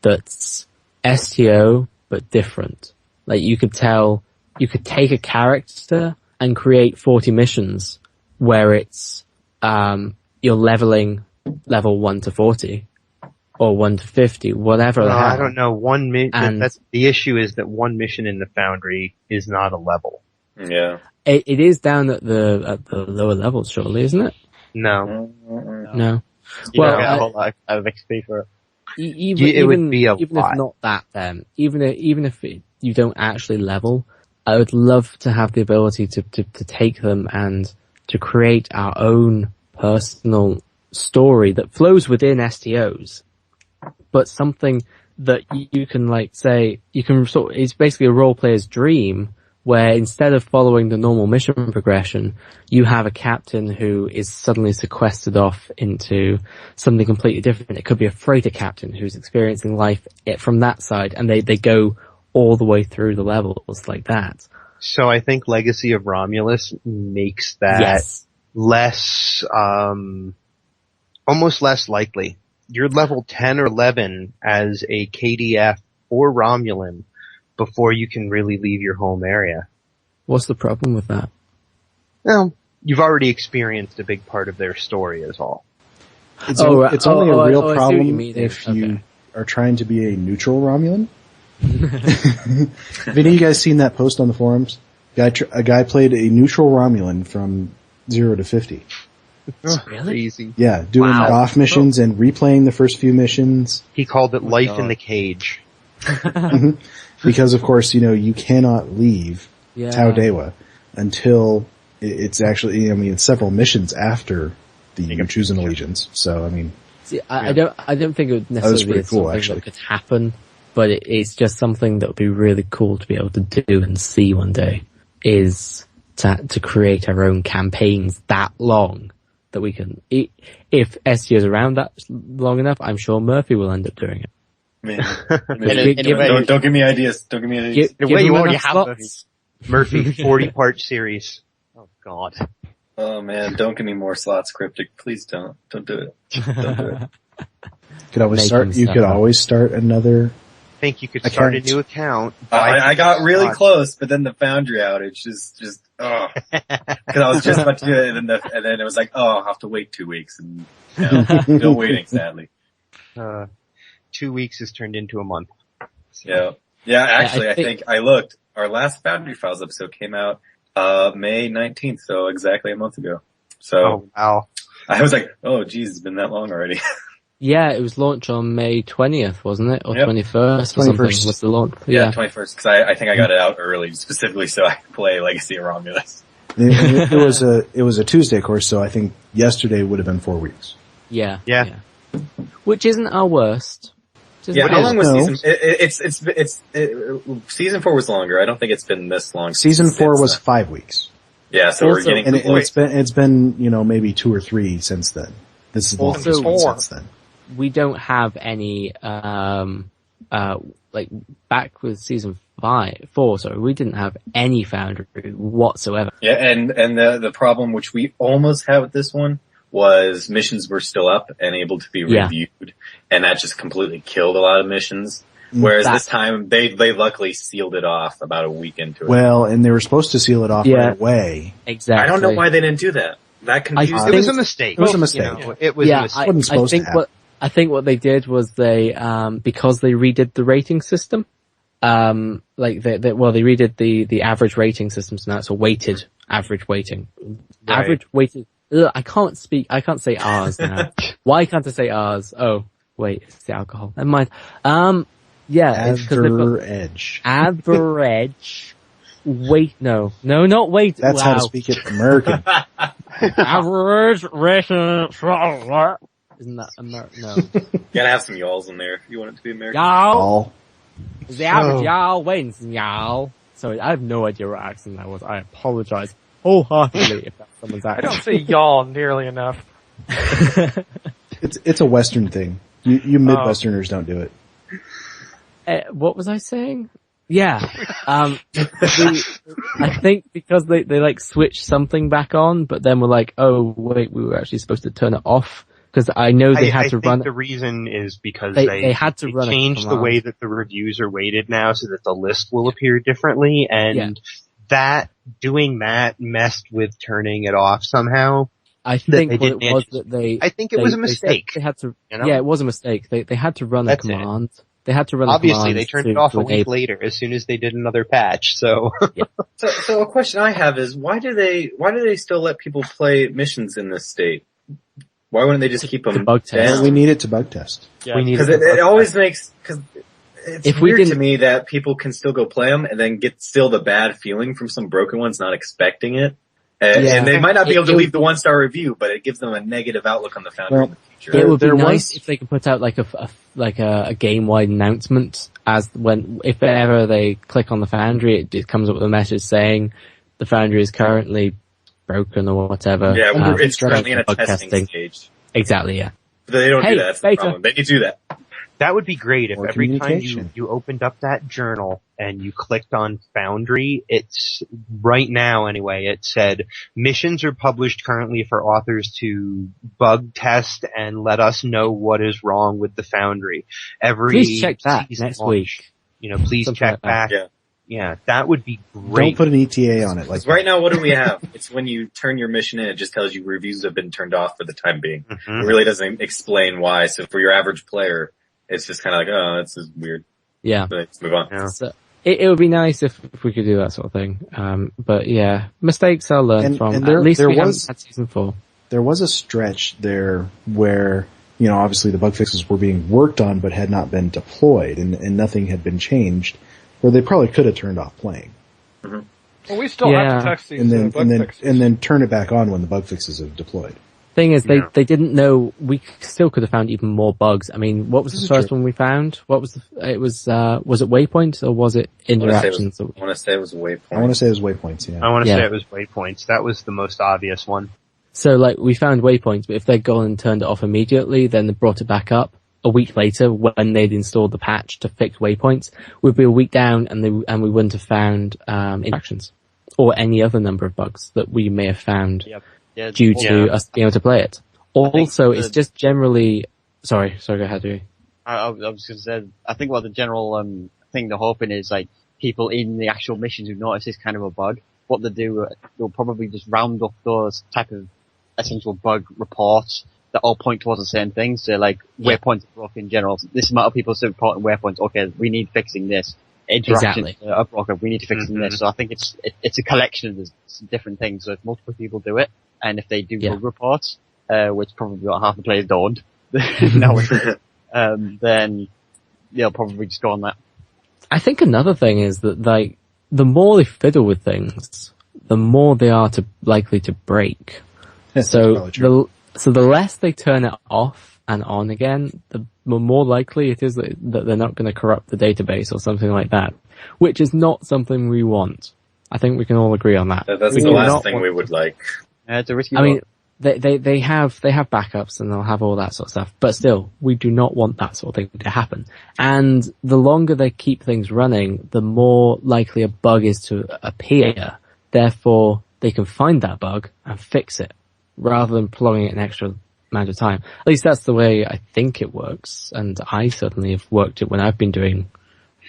that's STO, but different. Like, you could take a character and create 40 missions where it's, you're leveling level 1 to 40. Or 1 to 50, whatever. I don't know. That's the issue is that one mission in the Foundry is not a level. Yeah. It is down at the lower levels, surely, isn't it? No. No. Well, I have a lot of XP for it. It would be a even lot. if not that, then even if you don't actually level, I would love to have the ability to take them and to create our own personal story that flows within STOs. But something that you can it's basically a role player's dream, where instead of following the normal mission progression, you have a captain who is suddenly sequestered off into something completely different. It could be a freighter captain who's experiencing life from that side, and they go all the way through the levels like that. So I think Legacy of Romulus makes that less, almost less likely. You're level 10 or 11 as a KDF or Romulan before you can really leave your home area. What's the problem with that? Well, you've already experienced a big part of their story is all. It's only a real problem if you are trying to be a neutral Romulan. Have any of you guys seen that post on the forums? A guy played a neutral Romulan from 0 to 50. Really? Easy. Yeah, doing off missions and replaying the first few missions. He called it life in the cage. Because of course, you cannot leave Tau Dewa until it's actually, it's several missions after the Choose an Allegiance. So, See, I don't think it would necessarily be something that could happen, but it's just something that would be really cool to be able to do and see one day, is to create our own campaigns that long. That we can, if SG is around that long enough, I'm sure Murphy will end up doing it. Don't give me ideas. Don't give me ideas. In a way, you already have Murphy 40-part series. Oh God. Oh man, don't give me more slots, Cryptic. Please don't. Don't do it. Don't do it. You could always start another. I think you could start a new account. I got really close, but then the Foundry outage just because I was just about to do it, and then it was like, I'll have to wait 2 weeks, and still waiting, sadly. 2 weeks has turned into a month. So. Yeah. Actually, I think I looked. Our last Foundry Files episode came out May 19th, so exactly a month ago. So wow. I was like, oh geez, it's been that long already. Yeah, it was launched on May 20th, wasn't it? Or 21st or something was the launch. Yeah, 21st, because I think I got it out early, specifically so I could play Legacy of Romulus. It was a Tuesday course, so I think yesterday would have been 4 weeks. Yeah. Which isn't our worst. How long was season? Season 4 was longer. I don't think it's been this long. Season 4 was 5 weeks. Yeah, so we're getting. And it's been maybe 2 or 3 since then. This is the longest one since then. we don't have any, like back with season 4, sorry, we didn't have any Foundry whatsoever. Yeah, and the problem which we almost had with this one was missions were still up and able to be reviewed, and that just completely killed a lot of missions. Whereas this time, they luckily sealed it off about a week into it. Well, and they were supposed to seal it off right away. Exactly. I don't know why they didn't do that. That confused me. It was a mistake. It was a mistake. It was a mistake. I think what they did was they, because they redid the rating system, they redid the average rating system, so now it's a weighted average weighting. Right. Average weighted, I can't say R's now. Why can't I say R's? Oh, wait, it's the alcohol. Never mind. Average. Average. Not weight. That's how to speak it American. Average rating. Isn't that American? No. You gotta have some y'alls in there if you want it to be American. Y'all. The average y'all wins, y'all. Sorry, I have no idea what accent that was. I apologize wholeheartedly if that's someone's accent. I don't say y'all nearly enough. It's a Western thing. You Midwesterners don't do it. What was I saying? Yeah. I think because they like switched something back on, but then we're like, oh wait, we were actually supposed to turn it off. Because I know they had to run. The reason is because they had to run change the way that the reviews are weighted now, so that the list will appear differently, and doing that messed with turning it off somehow. I think what it was that they. I think it was a mistake. They had to. You know? Yeah, it was a mistake. They had to run a command. They had to run. Obviously, they turned it off a week later, as soon as they did another patch. So. Yeah. So a question I have is why do they still let people play missions in this state? Why wouldn't they just keep them bug test? We need it to bug test. Yeah, because it always makes, because it's weird to me that people can still go play them and then get still the bad feeling from some broken ones not expecting it. And they might not be able to leave the 1-star review, but it gives them a negative outlook on the Foundry in the future. It would be nice if they could put out like a game-wide announcement if ever they click on the Foundry, it comes up with a message saying the Foundry is currently broken or whatever. Yeah, it's currently in a testing stage. Exactly, yeah. But they don't do that, that's the problem. They need to do that. That would be great if every time you opened up that journal and you clicked on Foundry, it's, right now anyway, it said, missions are published currently for authors to bug test and let us know what is wrong with the Foundry. Please check that next week. Please check back. Yeah, that would be great. Don't put an ETA on it. Like right now, what do we have? It's when you turn your mission in, it just tells you reviews have been turned off for the time being. Mm-hmm. It really doesn't explain why. So for your average player, it's just kind of like, oh, this is weird. Yeah. But let's move on. Yeah. So it would be nice if we could do that sort of thing. But yeah, mistakes are learned from. And at least we haven't had season 4. There was a stretch there where, obviously the bug fixes were being worked on but had not been deployed and nothing had been changed, where they probably could have turned off playing. Mm-hmm. Well, we still have to test these bug fixes. And then turn it back on when the bug fixes have deployed. Thing is, they didn't know, we still could have found even more bugs. I mean, what was the first one we found? What was was it waypoints or was it interactions? I want to say it was waypoints. I want to say it was waypoints, yeah. I want to say it was waypoints. That was the most obvious one. So we found waypoints, but if they'd gone and turned it off immediately, then they brought it back up a week later when they'd installed the patch to fix waypoints, we'd be a week down and we wouldn't have found interactions or any other number of bugs that we may have found due to us being able to play it. Also, it's just generally... Sorry, go ahead, Oouie. I was going to say, I think what the general thing they're hoping is people in the actual missions who notice this kind of a bug, what they do, they'll probably just round up those type of essential bug reports that all point towards the same thing. So waypoints are broken in general. This amount of people still reporting waypoints. Okay, we need fixing this. Interactions are broken. We need to fix this. So I think it's a collection of different things. So if multiple people do it, and if they do bug reports, which probably about half the players don't, then they'll probably just go on that. I think another thing is that the more they fiddle with things, the more they are likely to break. So the less they turn it off and on again, the more likely it is that they're not going to corrupt the database or something like that, which is not something we want. I think we can all agree on that. That's the last thing we would like. It's a risky they have backups and they'll have all that sort of stuff. But still, we do not want that sort of thing to happen. And the longer they keep things running, the more likely a bug is to appear. Therefore, they can find that bug and fix it rather than prolonging it an extra amount of time. At least that's the way I think it works. And I certainly have worked it when I've been doing,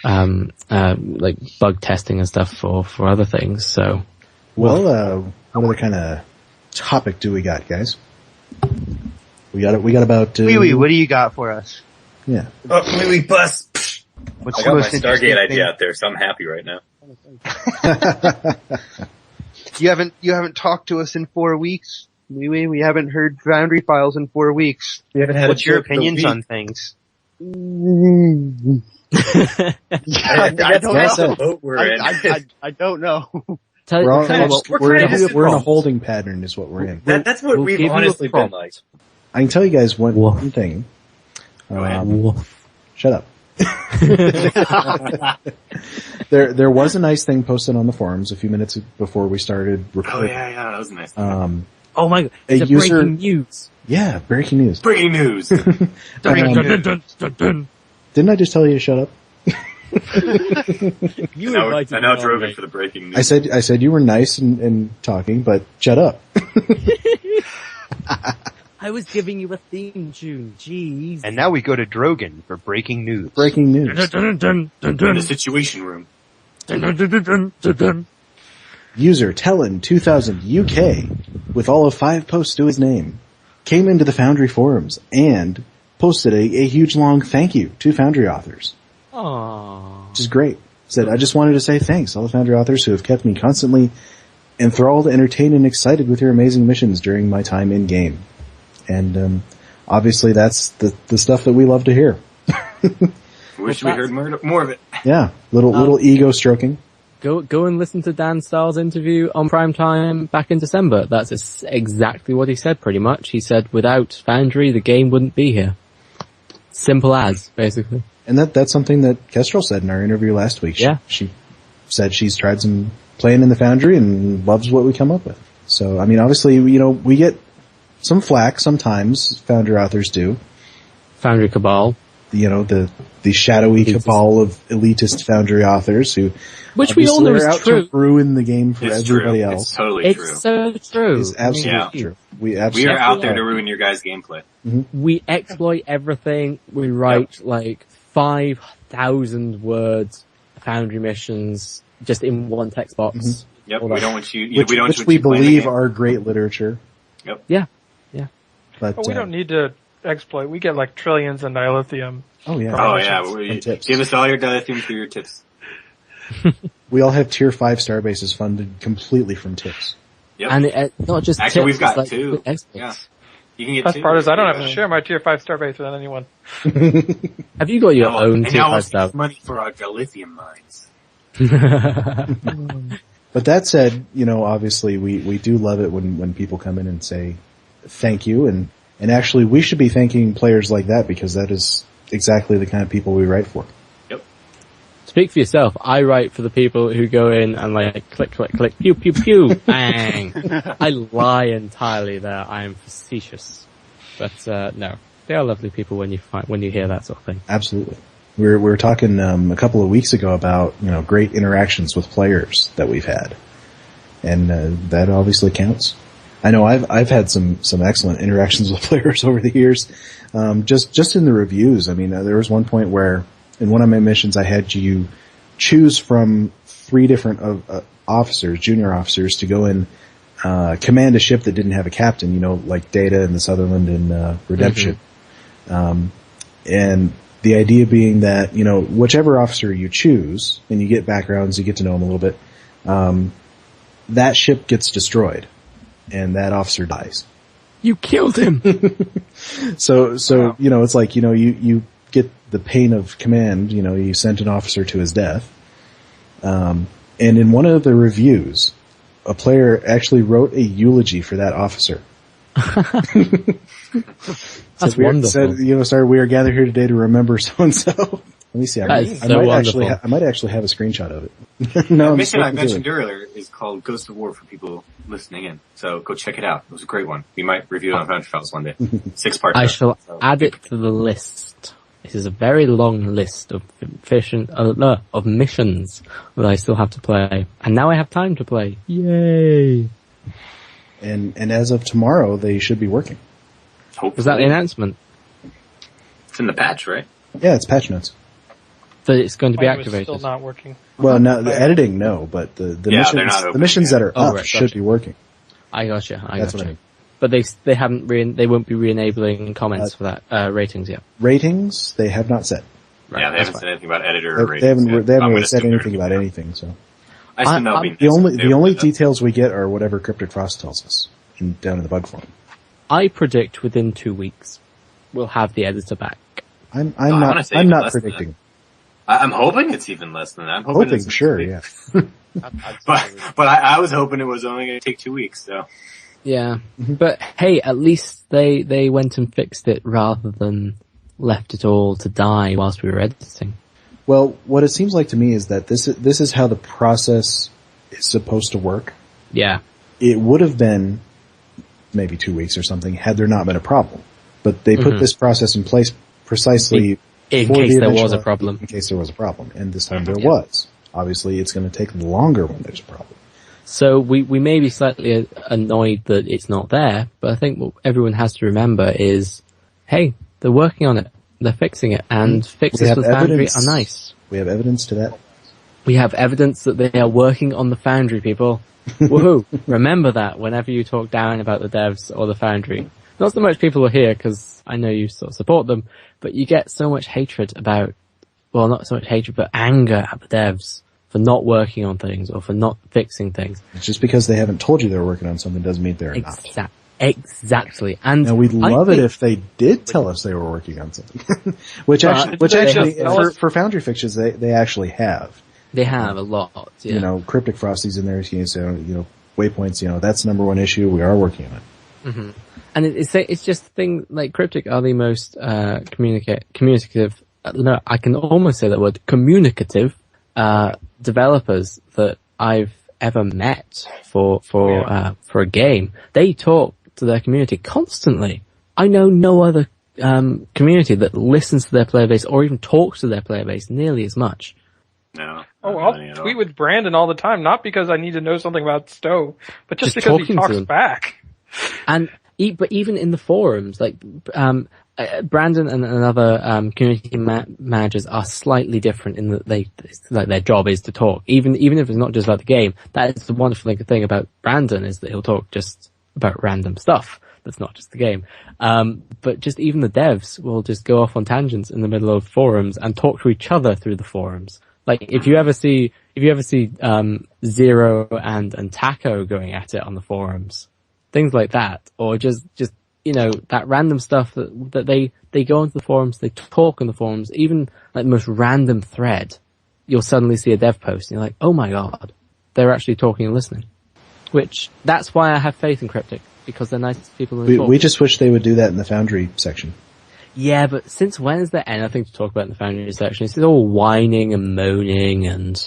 like bug testing and stuff for other things. So, well, what other kind of topic do we got, guys? We got about, Oouie, what do you got for us? Yeah. Oh, Oouie bus! What's I got my Stargate idea out there, so I'm happy right now. You haven't talked to us in 4 weeks. We haven't heard Foundry Files in 4 weeks. We haven't had What's your opinions on things? I don't know. We're in a holding pattern is what we're in. That's what we've honestly been like. I can tell you guys one thing. Shut up. There was a nice thing posted on the forums a few minutes before we started recording. Oh yeah, that was a nice thing. Oh my god, it's breaking news. Yeah, breaking news. Breaking news. Didn't I just tell you to shut up? I now drove it for the breaking news. I said you were nice and talking, but shut up. I was giving you a theme tune, jeez. And now we go to Drogon for breaking news. Breaking news. In the Situation Room. User Tellin2000 UK, with all of 5 posts to his name, came into the Foundry forums and posted a huge long thank you to Foundry authors. Aww. Which is great. Said, I just wanted to say thanks to all the Foundry authors who have kept me constantly enthralled, entertained, and excited with your amazing missions during my time in game. And obviously that's the stuff that we love to hear. Wish we heard more of it. Yeah, little ego stroking. Go and listen to Dan Starr's interview on Primetime back in December. That's exactly what he said, pretty much. He said, without Foundry, the game wouldn't be here. Simple as, basically. And that's something that Kestrel said in our interview last week. She said she's tried some playing in the Foundry and loves what we come up with. So, I mean, obviously, we get some flack sometimes, Foundry authors do. Foundry Cabal. The shadowy cabal of elitist Foundry authors who, which we all know is true, to ruin the game for everybody else. It's totally true. It's so true. It's absolutely true. We are out there to ruin your guys' gameplay. Mm-hmm. We exploit everything. We write like 5,000 words Foundry missions just in one text box. Mm-hmm. Yep. We don't want you. Which we believe are great literature. Yep. Yeah. But we don't need to exploit. We get like trillions in dilithium. Oh yeah. Oh yeah. Give us all your dilithium through your tips. We all have tier 5 star bases funded completely from tips. Yep. And not just actually tips, we've got like 2. Yeah. You can get Best 2. part is I don't have to share my tier 5 star base with anyone. Have you got your own tier 5 star? Money for our dilithium mines. But that said, obviously we do love it when people come in and say thank you, and actually we should be thanking players like that because that is exactly the kind of people we write for. Yep. Speak for yourself. I write for the people who go in and like click, click, click, pew, pew, pew, bang. I lie entirely there. I am facetious. But no, they are lovely people when you hear that sort of thing. Absolutely. We were talking a couple of weeks ago about great interactions with players that we've had, and that obviously counts. I know I've had some excellent interactions with players over the years, just in the reviews. I mean, there was one point where in one of my missions I had you choose from 3 different officers, junior officers, to go and command a ship that didn't have a captain. Like Data and the Sutherland and Redemption, and the idea being that, whichever officer you choose, and you get backgrounds, you get to know them a little bit, that ship gets destroyed, and that officer dies. You killed him! So, wow. It's like, you get the pain of command, you sent an officer to his death. And in one of the reviews, a player actually wrote a eulogy for that officer. That's wonderful. Said, we are gathered here today to remember so-and-so. Let me see. I might actually have a screenshot of it. No, the mission I mentioned earlier is called Ghost of War for people listening in. So go check it out. It was a great one. We might review it on Foundry Files one day. 6 parts. I shall add it to the list. This is a very long list of of missions that I still have to play. And now I have time to play. Yay! And as of tomorrow, they should be working. Hopefully. Was that the announcement? It's in the patch, right? Yeah, it's patch notes. That it's going to be activated. Still not working. Well, no, the editing, no, but the missions that are up should be working. I gotcha. That's what I mean. But they haven't they won't be re-enabling comments for that ratings yet. Ratings they have not set. Right, yeah, they haven't said anything about editor or ratings. They haven't really said anything about anything. So the only details we get are whatever Cryptic Frost tells us down in the bug forum. I predict within 2 weeks we'll have the editor back. I'm not predicting. I'm hoping it's even less than that. I'm hoping sure, yeah. but I was hoping it was only going to take 2 weeks. So yeah, but hey, at least they went and fixed it rather than left it all to die whilst we were editing. Well, what it seems like to me is that this is how the process is supposed to work. Yeah, it would have been maybe 2 weeks or something had there not been a problem. But they put this process in place precisely in case there was a problem. In case there was a problem, and this time there was. Obviously, it's going to take longer when there's a problem. So we may be slightly annoyed that it's not there, but I think what everyone has to remember is, hey, they're working on it, they're fixing it, and fixes for Foundry are nice. We have evidence to that. We have evidence that they are working on the Foundry, people. Woohoo! Remember that whenever you talk down about the devs or the Foundry. Not so much people are here, because I know you sort of support them, but you get so much hatred about, well, not so much hatred, but anger at the devs for not working on things or for not fixing things. Just because they haven't told you they're working on something doesn't mean they're not. Exactly. And now, we'd love it if they did tell us they were working on something. which actually, for Foundry fixes, they actually have. They have a lot, yeah. You know, Cryptic Frosty's in there, so, Waypoints, that's the #1 issue, we are working on it. Mm-hmm. And it's just things like Cryptic are the most communicative. No, I can almost say that word, communicative developers that I've ever met for a game. They talk to their community constantly. I know no other community that listens to their player base or even talks to their player base nearly as much. No. Oh, I'll tweet with Brandon all the time, not because I need to know something about Stowe, but just because he talks back. But even in the forums, like Brandon and other community managers are slightly different in that their job is to talk. Even if it's not just about the game, that is the wonderful thing about Brandon, is that he'll talk just about random stuff that's not just the game. But just even the devs will just go off on tangents in the middle of forums and talk to each other through the forums. Like if you ever see Zero and Taco going at it on the forums, things like that, or just that random stuff that they go into the forums, they talk in the forums, even like the most random thread, you'll suddenly see a dev post and you're like, oh my god, they're actually talking and listening. Which, that's why I have faith in Cryptic, because they're nice people. We just wish they would do that in the Foundry section. Yeah, but since when is there anything to talk about in the Foundry section? It's all whining and moaning and...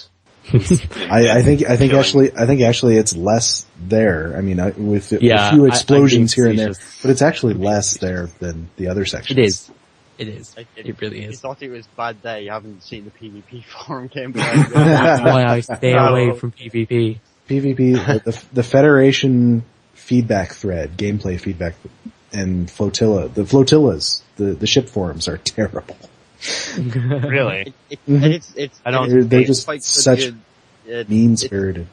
I think actually it's less there. I mean, with a few explosions here and there, but it's actually less there than the other sections. It is. It really is. You thought it was bad day. You haven't seen the PvP forum gameplay. That's why I stay away from PvP. PvP, the Federation feedback thread, gameplay feedback, and the flotillas, the ship forums are terrible. Really? They're just such mean-spirited.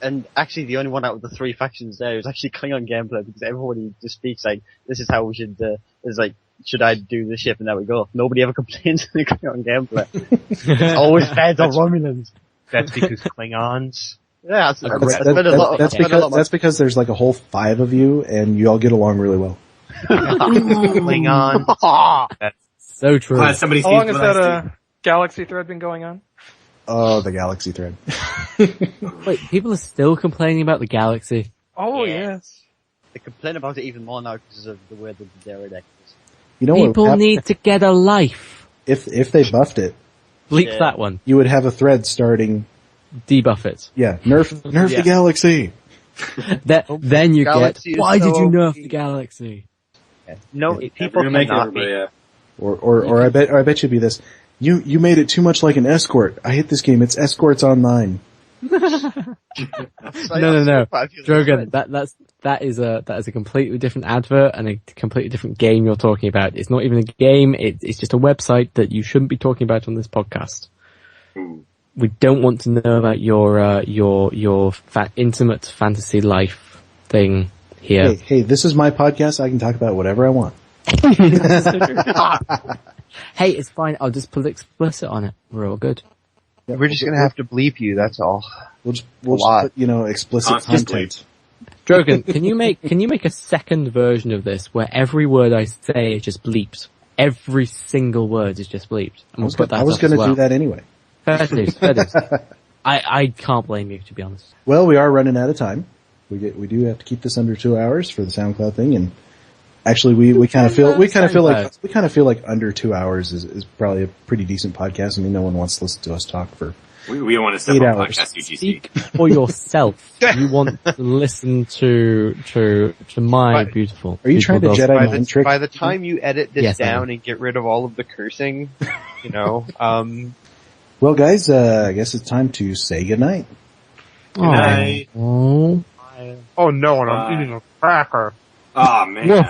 And actually, the only one out of the 3 factions there is actually Klingon gameplay, because everybody just speaks like, this is how we should, is like, should I do the ship? And there we go. Nobody ever complains in the Klingon gameplay. It's always fed on Romulans. That's because Klingons. Yeah, that's because there's like a whole 5 of you, and you all get along really well. Klingons. That's so true. How long has that Galaxy thread been going on? Oh, the Galaxy thread. Wait, people are still complaining about the Galaxy? Oh, yes. They complain about it even more now because of the way that the Derek is. You know, people need to get a life. If they buffed it, Bleep that one. You would have a thread starting. Debuff it. Yeah, nerf the galaxy. Then you Galaxy get, why did you nerf OP. the galaxy? No, people cannot be. Or I bet you'd be this. You made it too much like an escort. I hate this game. It's escorts online. No. Drogon, that is a completely different advert and a completely different game you're talking about. It's not even a game. It's just a website that you shouldn't be talking about on this podcast. We don't want to know about your intimate fantasy life thing here. Hey, this is my podcast. I can talk about whatever I want. Hey, it's fine. I'll just put explicit on it. We're all good. Yeah, We're just gonna have to bleep you, that's all. We'll just put, explicit content. Drogon, can you make a second version of this where every word I say is just bleeped? Every single word is just bleeped. And I was going to do that anyway. Fair dues. I can't blame you, to be honest. Well, we are running out of time. We do have to keep this under 2 hours for the SoundCloud thing, and actually we kind of feel like under 2 hours is probably a pretty decent podcast. I mean, no one wants to listen to us talk for we don't want to step 8 on hours. podcast UGC. Speak for yourself. You want to listen to my beautiful. Are you trying to Jedi mind trick? By the time you edit this down and get rid of all of the cursing, Well, guys, I guess it's time to say goodnight. Good night. Oh no, and I'm eating a cracker. Oh man.